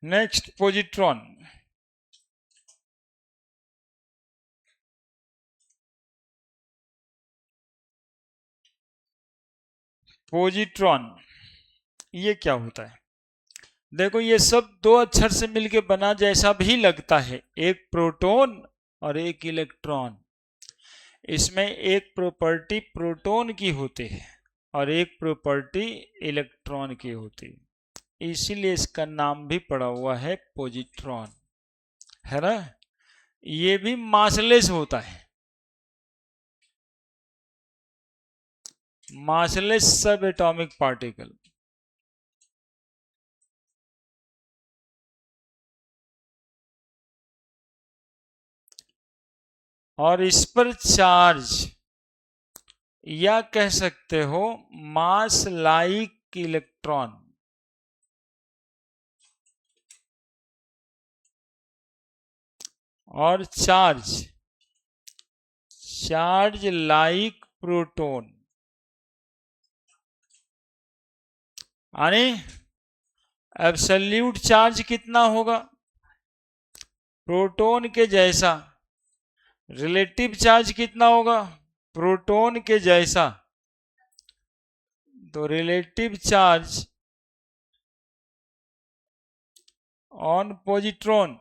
Next, positron. पोजिट्रॉन, ये क्या होता है? देखो ये सब दो अक्षर से मिलके बना जैसा भी लगता है, एक प्रोटॉन और एक इलेक्ट्रॉन। इसमें एक प्रॉपर्टी प्रोटॉन की होती है और एक प्रॉपर्टी इलेक्ट्रॉन की होती है, इसीलिए इसका नाम भी पड़ा हुआ है पोजिट्रॉन, है ना। ये भी मासलेस होता है, मासलेस सब एटॉमिक पार्टिकल। और इस पर चार्ज, या कह सकते हो मास लाइक इलेक्ट्रॉन, और चार्ज, चार्ज लाइक प्रोटॉन। यानी एब्सोल्यूट चार्ज कितना होगा? प्रोटॉन के जैसा। रिलेटिव चार्ज कितना होगा? प्रोटॉन के जैसा। तो रिलेटिव चार्ज ऑन पॉजिट्रॉन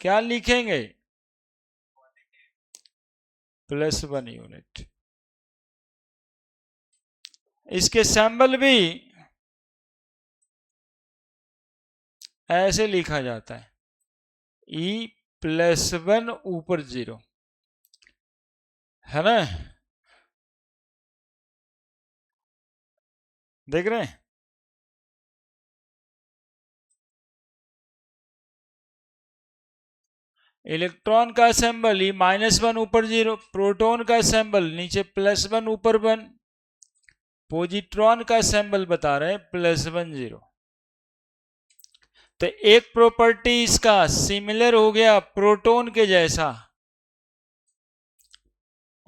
क्या लिखेंगे? +1 यूनिट। इसके सिंबल भी ऐसे लिखा जाता है, E+1 ऊपर 0, है ना। देख रहे हैं? इलेक्ट्रॉन का सिंबल E-1 ऊपर 0, प्रोटॉन का सिंबल नीचे +1 ऊपर 1, पॉजिट्रॉन का सिंबल बता रहे हैं +1 0। तो एक प्रॉपर्टी इसका सिमिलर हो गया प्रोटॉन के जैसा,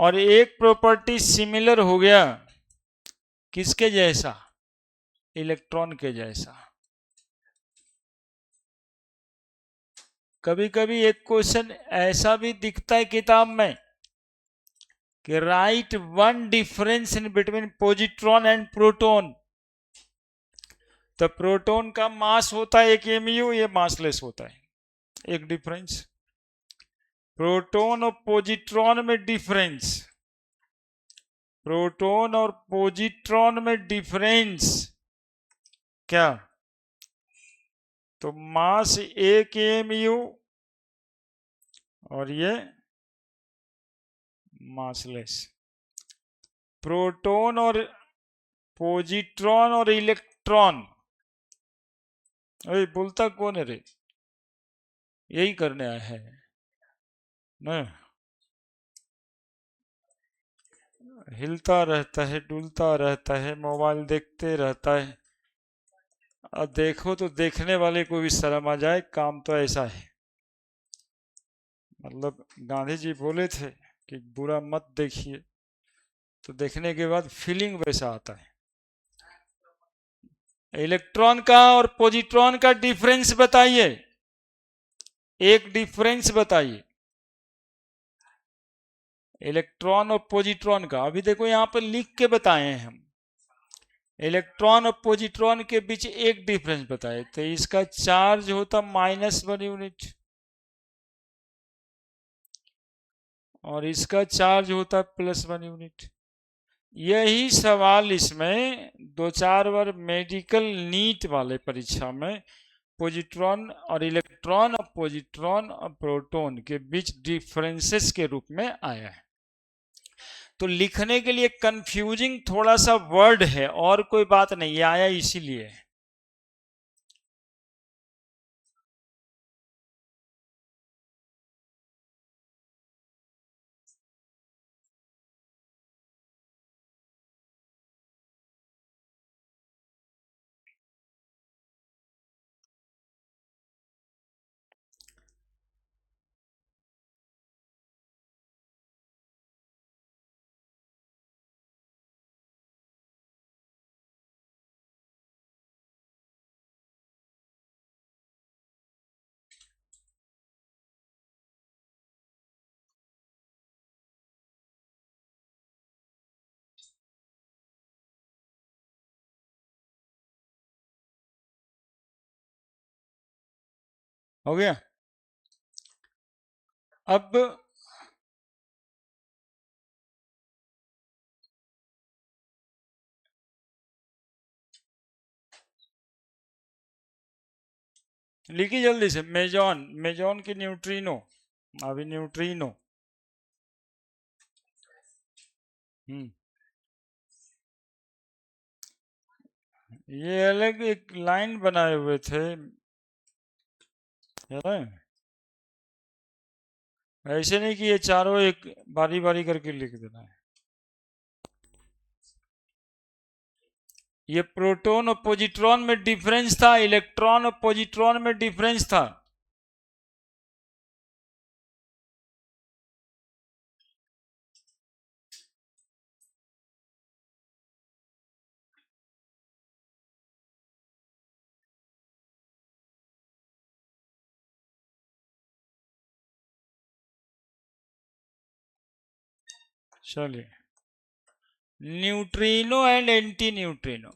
और एक प्रॉपर्टी सिमिलर हो गया किसके जैसा? इलेक्ट्रॉन के जैसा। कभी कभी एक क्वेश्चन ऐसा भी दिखता है किताब में कि right one difference in between positron and proton. तो प्रोटॉन का मास होता है 1 mu, ये मासलेस होता है, एक डिफरेंस। प्रोटॉन और पॉजिट्रॉन में डिफरेंस, प्रोटॉन और पॉजिट्रॉन में डिफरेंस क्या? तो मास 1 mu और ये मासलेस। प्रोटॉन और पॉजिट्रॉन और इलेक्ट्रॉन, अरे बोलता कौन है रे? यही करने आया है ना। हिलता रहता है, डुलता रहता है, मोबाइल देखते रहता है। अब देखो तो देखने वाले को भी शर्म आ जाए, काम तो ऐसा है। मतलब गांधी जी बोले थे कि बुरा मत देखिए, तो देखने के बाद फीलिंग वैसा आता है। इलेक्ट्रॉन का और पॉजिट्रॉन का डिफरेंस बताइए, एक डिफरेंस बताइए इलेक्ट्रॉन और पॉजिट्रॉन का। अभी देखो यहां पर लिख के बताए हैं हम, इलेक्ट्रॉन और पॉजिट्रॉन के बीच एक डिफरेंस बताए, तो इसका चार्ज होता -1 यूनिट और इसका चार्ज होता +1 यूनिट। यही सवाल इसमें 2-4 बार मेडिकल नीट वाले परीक्षा में पॉजिट्रॉन और इलेक्ट्रॉन और पॉजिट्रॉन और प्रोटॉन के बीच डिफरेंसेस के रूप में आया है। तो लिखने के लिए कंफ्यूजिंग थोड़ा सा वर्ड है, और कोई बात नहीं, आया इसीलिए। हो गया। अब लिखिए जल्दी से, मेजॉन, मेजॉन की न्यूट्रिनो, अभी न्यूट्रिनो। हम्म, ये अलग एक लाइन बनाए हुए थे, है ना? ऐसे नहीं कि ये चारों एक बारी बारी करके लिख देना है। ये प्रोटॉन और पॉजिट्रॉन में डिफरेंस था, इलेक्ट्रॉन और पॉजिट्रॉन में डिफरेंस था। चलिए, न्यूट्रिनो एंड एंटी न्यूट्रिनो।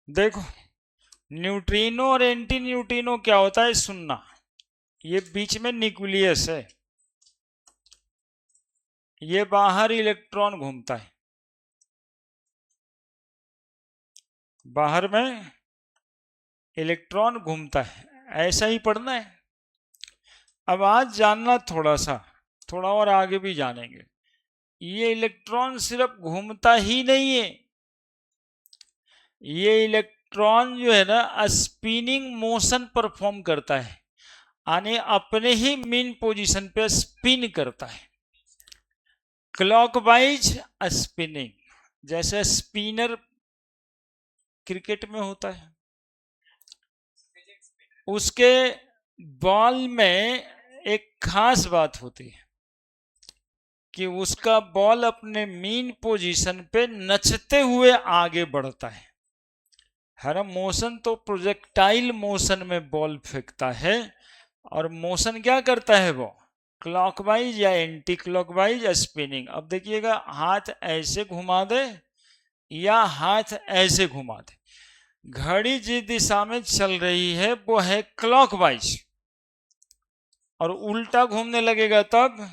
देखो, न्यूट्रिनो और एंटी न्यूट्रिनो क्या होता है, सुनना। ये बीच में न्यूक्लियस है, ये बाहर इलेक्ट्रॉन घूमता है, बाहर में इलेक्ट्रॉन घूमता है, ऐसा ही पढ़ना है। अब आज जानना थोड़ा सा, थोड़ा और आगे भी जानेंगे। ये इलेक्ट्रॉन सिर्फ घूमता ही नहीं है, ये इलेक्ट्रॉन जो है ना स्पिनिंग मोशन परफॉर्म करता है, यानी अपने ही मेन पोजीशन पे स्पिन करता है, क्लॉकवाइज स्पिनिंग, जैसे स्पिनर क्रिकेट में होता है। उसके बॉल में एक खास बात होती है कि उसका बॉल अपने मेन पोजीशन पे नचते हुए आगे बढ़ता है। हर मोशन तो प्रोजेक्टाइल मोशन में बॉल फेंकता है, और मोशन क्या करता है वो, क्लॉकवाइज या एंटी क्लॉकवाइज स्पिनिंग। अब देखिएगा, हाथ ऐसे घुमा दे या हाथ ऐसे घुमा दे, घड़ी जिस दिशा में चल रही है वो है क्लॉकवाइज, और उल्टा घूमने लगेगा तब।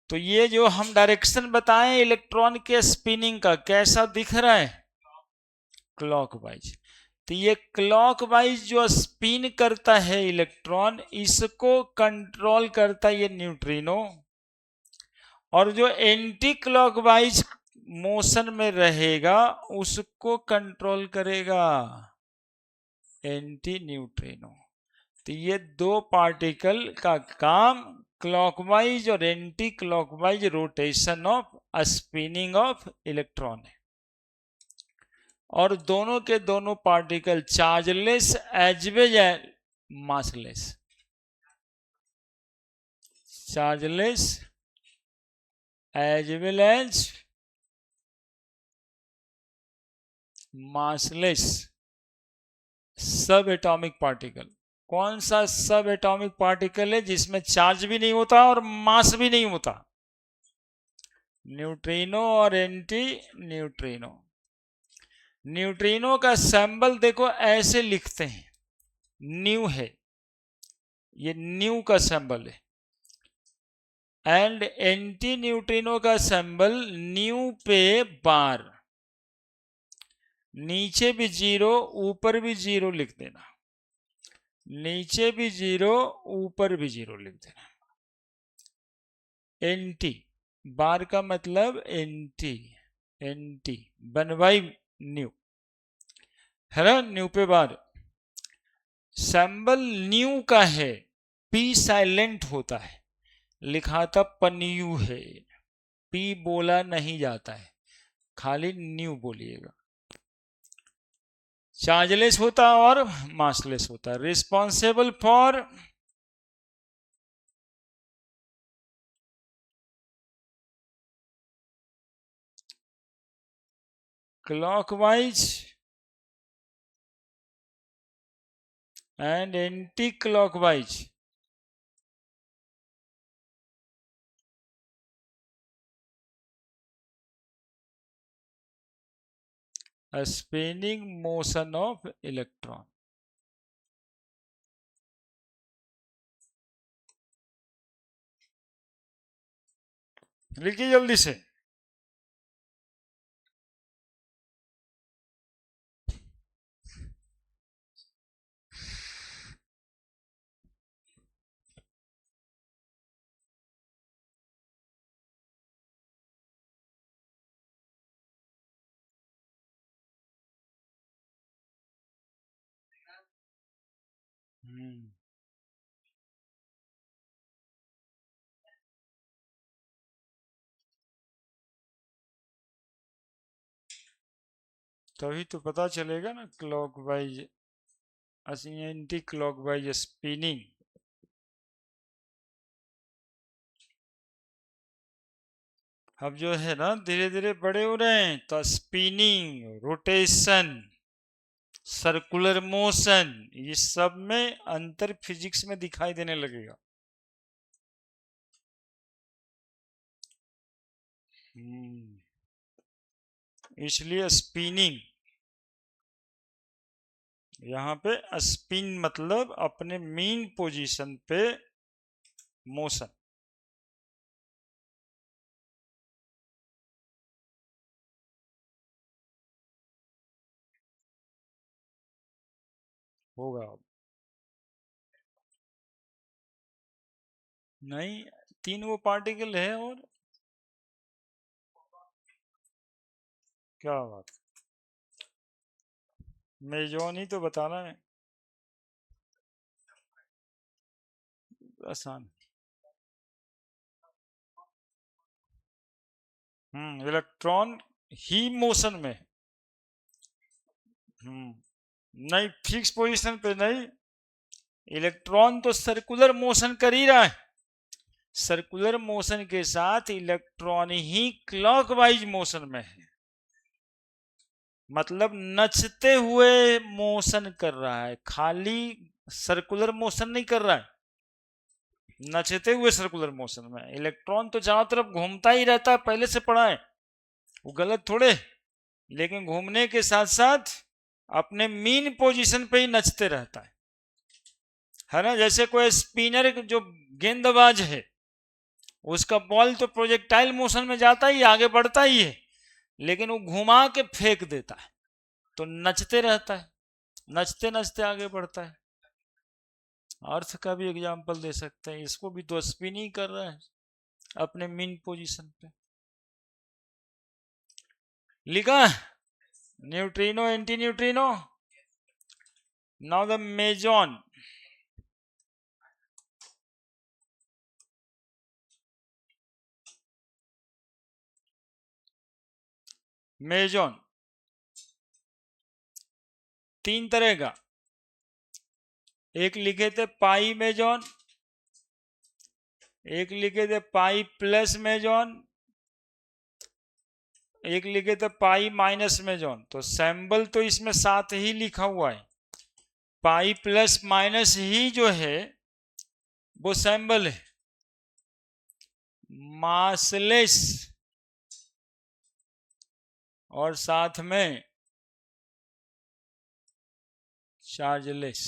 तो ये जो हम डायरेक्शन बताएं इलेक्ट्रॉन के स्पिनिंग का, कैसा दिख रहा है, क्लॉकवाइज। तो ये क्लॉकवाइज जो स्पिन करता है इलेक्ट्रॉन, इसको कंट्रोल करता है ये न्यूट्रिनो, और जो एंटी क्लॉकवाइज मोशन में रहेगा उसको कंट्रोल करेगा एंटी न्यूट्रिनो। तो ये दो पार्टिकल का काम क्लॉकवाइज और anti clockwise rotation of spinning of electron है, और दोनों के दोनों particle chargeless as well as massless, chargeless as well as massless subatomic particle. कौन सा सब एटॉमिक पार्टिकल है जिसमें चार्ज भी नहीं होता और मास भी नहीं होता, न्यूट्रिनो और एंटी न्यूट्रिनो। न्यूट्रिनो का सिंबल देखो ऐसे लिखते हैं, न्यू है, ये न्यू का सिंबल है, एंड एंटी न्यूट्रिनो का सिंबल न्यू पे बार, नीचे भी जीरो ऊपर भी जीरो लिख देना, नीचे भी जीरो ऊपर भी जीरो लिख देना। एंटी, बार का मतलब anti, anti one by new, है ना, न्यू पे बार। सिंबल न्यू का है, पी साइलेंट होता है, लिखा था पन्यू है, पी बोला नहीं जाता है, खाली न्यू बोलिएगा। चार्जलेस होता है और मासलेस होता है, responsible for clockwise and anti-clockwise. A spinning motion of electron. लिखिए जल्दी से। तभी तो पता चलेगा ना क्लॉकवाइज एंटी क्लॉकवाइज स्पिनिंग। अब जो है ना धीरे धीरे बड़े हो रहे हैं तो स्पिनिंग, रोटेशन, सर्कुलर मोशन, ये सब में अंतर फिजिक्स में दिखाई देने लगेगा। इसलिए स्पिनिंग, यहाँ पे स्पिन मतलब अपने मेन पोजीशन पे मोशन। होगा नहीं, 3 वो पार्टिकल है और क्या बात, मेजॉन ही तो बताना है, आसान। इलेक्ट्रॉन ही मोशन में। नहीं, फिक्स पोजीशन पे नहीं, इलेक्ट्रॉन तो सर्कुलर मोशन कर ही रहा है, सर्कुलर मोशन के साथ इलेक्ट्रॉन ही क्लॉकवाइज मोशन में है, मतलब नचते हुए मोशन कर रहा है, खाली सर्कुलर मोशन नहीं कर रहा है, नचते हुए सर्कुलर मोशन में। इलेक्ट्रॉन तो चारों तरफ घूमता ही रहता है, पहले से पढ़ा है, वो गलत थोड़े, लेकिन घूमने के साथ साथ अपने मेन पोजीशन पे ही नचते रहता है ना। जैसे कोई स्पिनर जो गेंदबाज है, उसका बॉल तो प्रोजेक्टाइल मोशन में जाता ही, आगे बढ़ता ही है, लेकिन वो घुमा के फेंक देता है, तो नचते रहता है, नचते नचते आगे बढ़ता है। अर्थ का भी एग्जाम्पल दे सकते हैं, इसको भी तो स्पिन ही कर रहा है अपने मेन पोजीशन पे। लिखा neutrino, antineutrino. Now the meson. Meson 3 तरह का, एक लिखे थे पाई मेजॉन, एक लिखे थे पाई प्लस मेजॉन, एक लिखे थे पाई माइनस मेजॉन। तो सैंबल तो इसमें साथ ही लिखा हुआ है, पाई प्लस माइनस ही जो है वो सैंबल है, मासलेस और साथ में चार्जलेस।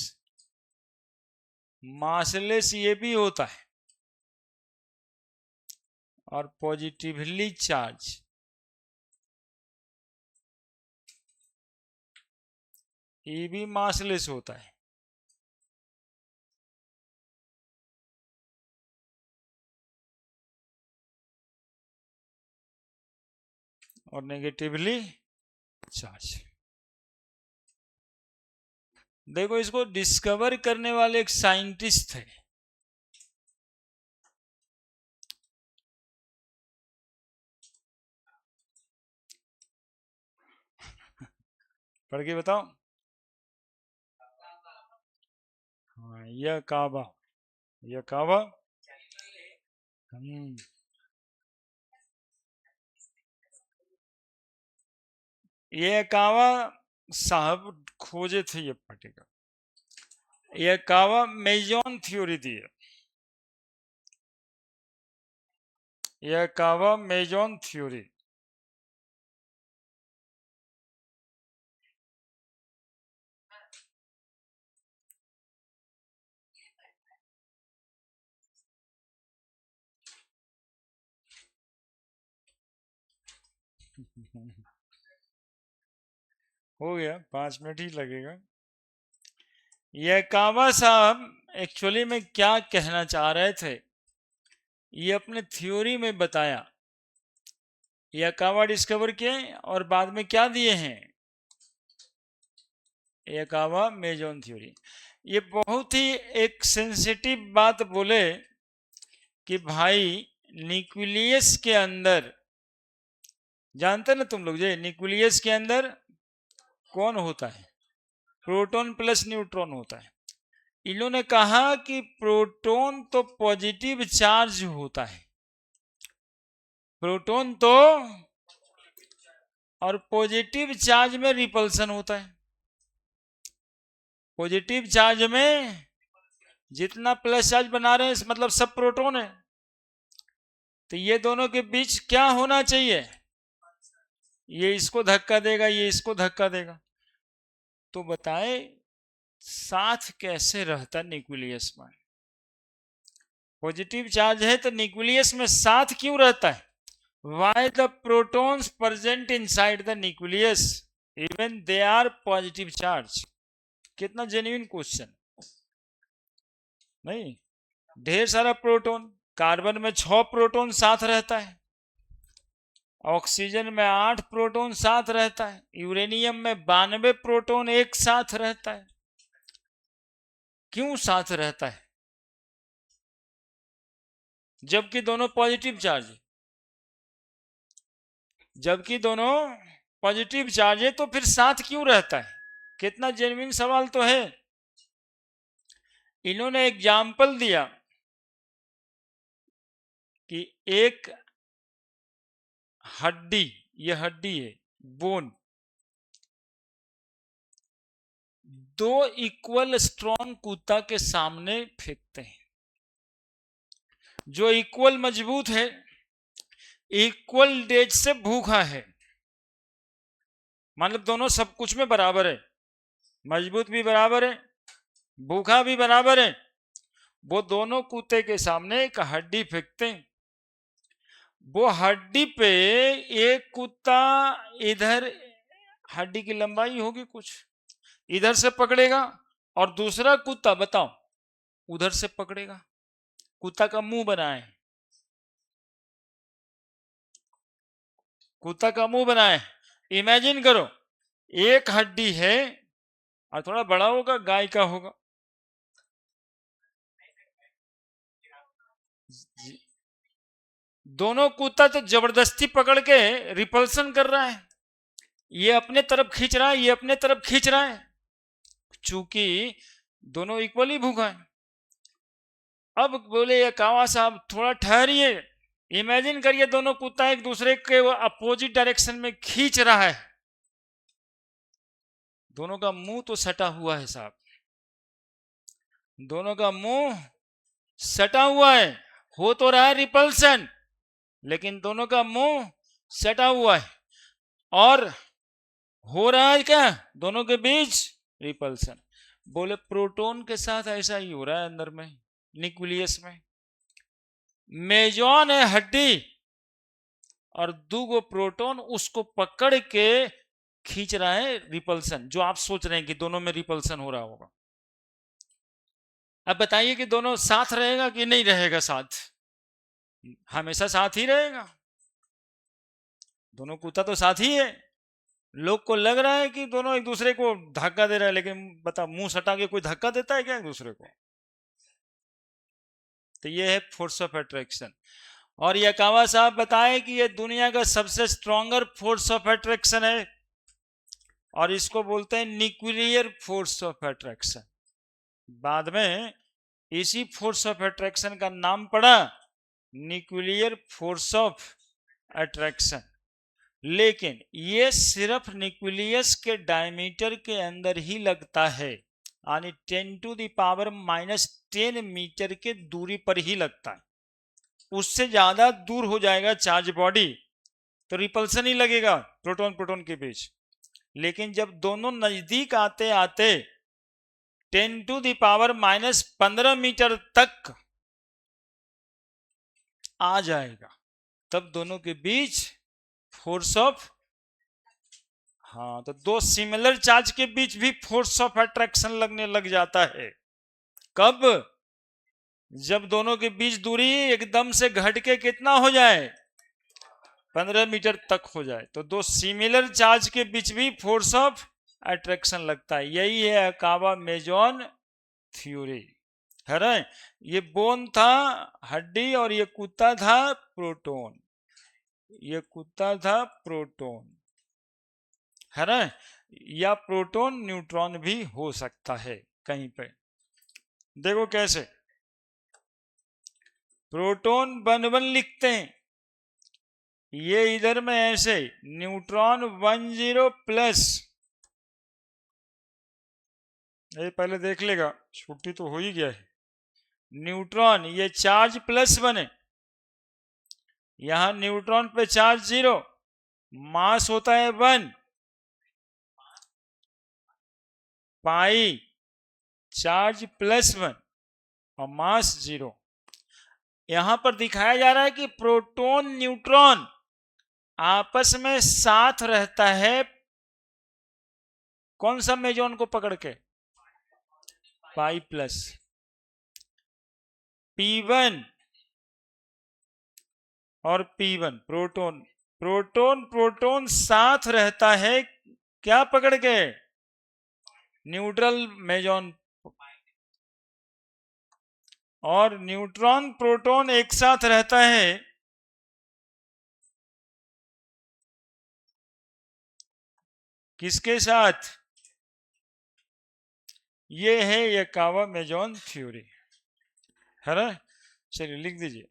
मासलेस ये भी होता है और पॉजिटिवली चार्ज, ये भी मासलेस होता है। और नेगेटिवली चार्ज। देखो, इसको डिस्कवर करने वाले एक साइंटिस्ट थे, पढ़ के बताओ। हाँ, यह काबा, यह काबा। ये काबा साहब खोजे थे ये पार्टिकल। ये कावा मेजॉन थ्योरी दी है, यह कावा मेजॉन थ्योरी। हो गया, 5 मिनट ही लगेगा। यह कावा साहब एक्चुअली में क्या कहना चाह रहे थे, ये अपने थ्योरी में बताया। यह कावा डिस्कवर किए और बाद में क्या दिए हैं, यह कावा मेजॉन थ्योरी। ये बहुत ही एक सेंसिटिव बात बोले कि भाई न्यूक्लियस के अंदर, जानते ना तुम लोग, जो न्यूक्लियस के अंदर कौन होता है, प्रोटॉन प्लस न्यूट्रॉन होता है। इन्होंने कहा कि प्रोटॉन तो पॉजिटिव चार्ज होता है, प्रोटॉन तो, और पॉजिटिव चार्ज में रिपल्सन होता है। पॉजिटिव चार्ज में जितना प्लस चार्ज बना रहे हैं मतलब सब प्रोटॉन है, तो ये दोनों के बीच क्या होना चाहिए, ये इसको धक्का देगा, ये इसको धक्का देगा। तो बताए साथ कैसे रहता न्यूक्लियस में, पॉजिटिव चार्ज है तो न्यूक्लियस में साथ क्यों रहता है, why the protons present inside the nucleus even they are positive charge. कितना जेन्युइन क्वेश्चन, नहीं? ढेर सारा प्रोटॉन, कार्बन में 6 प्रोटॉन साथ रहता है, ऑक्सीजन में 8 प्रोटॉन साथ रहता है, यूरेनियम में 92 प्रोटॉन एक साथ रहता है। क्यों साथ रहता है जबकि दोनों पॉजिटिव चार्ज, जबकि दोनों पॉजिटिव चार्ज है, तो फिर साथ क्यों रहता है? कितना जेन्युइन सवाल तो है। इन्होंने एग्जाम्पल दिया कि एक हड्डी, ये हड्डी है, बोन, 2 इक्वल स्ट्रॉन्ग कुत्ता के सामने फेंकते हैं, जो इक्वल मजबूत है, इक्वल डेज से भूखा है, मतलब दोनों सब कुछ में बराबर है, मजबूत भी बराबर है, भूखा भी बराबर है। वो दोनों कुत्ते के सामने एक हड्डी फेंकते हैं, वो हड्डी पे एक कुत्ता इधर, हड्डी की लंबाई होगी कुछ, इधर से पकड़ेगा, और दूसरा कुत्ता बताओ उधर से पकड़ेगा। कुत्ता का मुंह बना है, कुत्ता का मुंह बना है। इमेजिन करो, एक हड्डी है और थोड़ा बड़ा होगा, गाय का होगा, दोनों कुत्ता तो जबरदस्ती पकड़ के रिपल्सन कर रहा है, ये अपने तरफ खींच रहा है, ये अपने तरफ खींच रहा है, चूंकि दोनों इक्वली भूखा है। अब बोले ये कावा साहब थोड़ा ठहरिए, इमेजिन करिए दोनों कुत्ता एक दूसरे के अपोजिट डायरेक्शन में खींच रहा है, दोनों का मुंह तो सटा हुआ है साहब, दोनों का मुंह सटा हुआ है, हो तो रहा है रिपल्सन, लेकिन दोनों का मुंह सटा हुआ है, और हो रहा है क्या, दोनों के बीच रिपल्सन। बोले प्रोटॉन के साथ ऐसा ही हो रहा है अंदर में, न्यूक्लियस में मेजॉन है हड्डी, और 2 प्रोटॉन उसको पकड़ के खींच रहा है, रिपल्सन, जो आप सोच रहे हैं कि दोनों में रिपल्सन हो रहा होगा। अब बताइए कि दोनों साथ रहेगा कि नहीं रहेगा, साथ, हमेशा साथ ही रहेगा, दोनों कुत्ता तो साथ ही है। लोग को लग रहा है कि दोनों एक दूसरे को धक्का दे रहा है, लेकिन बता मुंह सटा के कोई धक्का देता है क्या एक दूसरे को? तो ये है फोर्स ऑफ अट्रैक्शन। और ये कावा साहब बताए कि ये दुनिया का सबसे स्ट्रॉन्गर फोर्स ऑफ अट्रैक्शन है, और इसको बोलते हैं न्यूक्लियर फोर्स ऑफ अट्रैक्शन। बाद में इसी फोर्स ऑफ अट्रैक्शन का नाम पड़ा न्यूक्लियर फोर्स ऑफ अट्रैक्शन। लेकिन ये सिर्फ न्यूक्लियस के डायमीटर के अंदर ही लगता है, यानी 10⁻⁻10 मीटर के दूरी पर ही लगता है। उससे ज्यादा दूर हो जाएगा चार्ज बॉडी तो रिपल्सन ही लगेगा प्रोटॉन प्रोटॉन के बीच। लेकिन जब दोनों नजदीक आते आते 10⁻⁻15 मीटर तक आ जाएगा, तब दोनों के बीच फोर्स ऑफ, हाँ, तो दो सिमिलर चार्ज के बीच भी फोर्स ऑफ अट्रैक्शन लगने लग जाता है। कब? जब दोनों के बीच दूरी एकदम से घट के कितना हो जाए, 15 मीटर तक हो जाए, तो दो सिमिलर चार्ज के बीच भी फोर्स ऑफ अट्रैक्शन लगता है। यही है अकावा मेजॉन थ्योरी, है ना। ये बोन था हड्डी और ये कुत्ता था प्रोटॉन, ये कुत्ता था प्रोटॉन, है ना। या प्रोटॉन न्यूट्रॉन भी हो सकता है कहीं पे। देखो कैसे प्रोटॉन 1 1 लिखते हैं, ये इधर में ऐसे न्यूट्रॉन 1 0 प्लस, ये पहले देख लेगा, छुट्टी तो हो ही गया है। न्यूट्रॉन ये चार्ज प्लस बने, यहां न्यूट्रॉन पे चार्ज 0, मास होता है 1, पाई चार्ज +1 और मास 0। यहां पर दिखाया जा रहा है कि प्रोटॉन न्यूट्रॉन आपस में साथ रहता है, कौन सा मेजॉन को पकड़ के, पाई प्लस P1 और P1 प्रोटॉन, प्रोटॉन प्रोटॉन साथ रहता है क्या पकड़ के, न्यूट्रल मेजॉन, और न्यूट्रॉन प्रोटॉन एक साथ रहता है किसके साथ, ये है अकावा मेजॉन थ्योरी, है ना। चलिए लिख दीजिए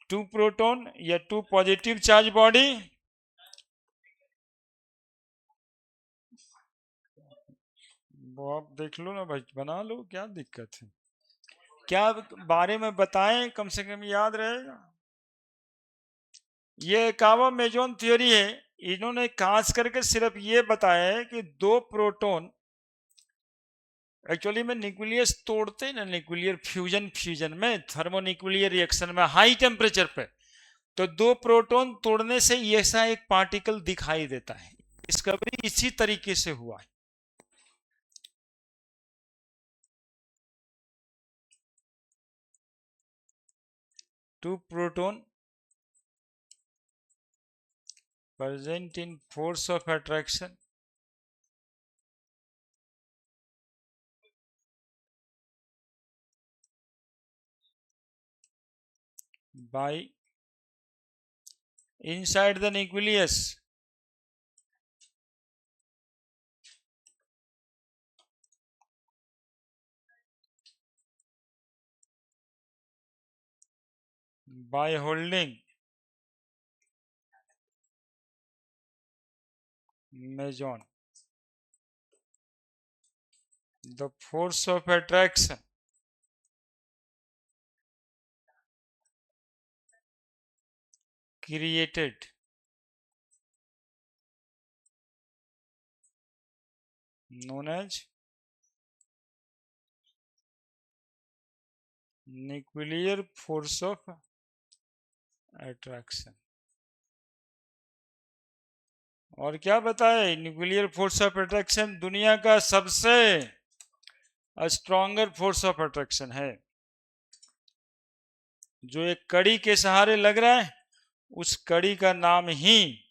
2 प्रोटॉन या 2 पॉजिटिव चार्ज बॉडी, वो आप देख लो ना भाई, बना लो, क्या दिक्कत है, क्या बारे में बताएं, कम से कम याद रहेगा। ये अकावा मेजॉन थ्योरी है, इन्होंने खास करके सिर्फ ये बताया है कि 2 प्रोटॉन एक्चुअली में न्यूक्लियस तोड़ते हैं ना, न्यूक्लियर फ्यूजन में, थर्मोन्यूक्लियर रिएक्शन में हाई टेम्परेचर पे, तो 2 प्रोटॉन तोड़ने से ऐसा एक पार्टिकल दिखाई देता है। डिस्कवरी इसी तरीके से हुआ है। Two proton present in force of attraction by inside the nucleus by holding meson, the force of attraction created known as nuclear force of attraction। और क्या बताए, न्यूक्लियर फोर्स ऑफ अट्रैक्शन दुनिया का सबसे स्ट्रॉन्गर फोर्स ऑफ अट्रैक्शन है, जो एक कड़ी के सहारे लग रहा है, उस कड़ी का नाम ही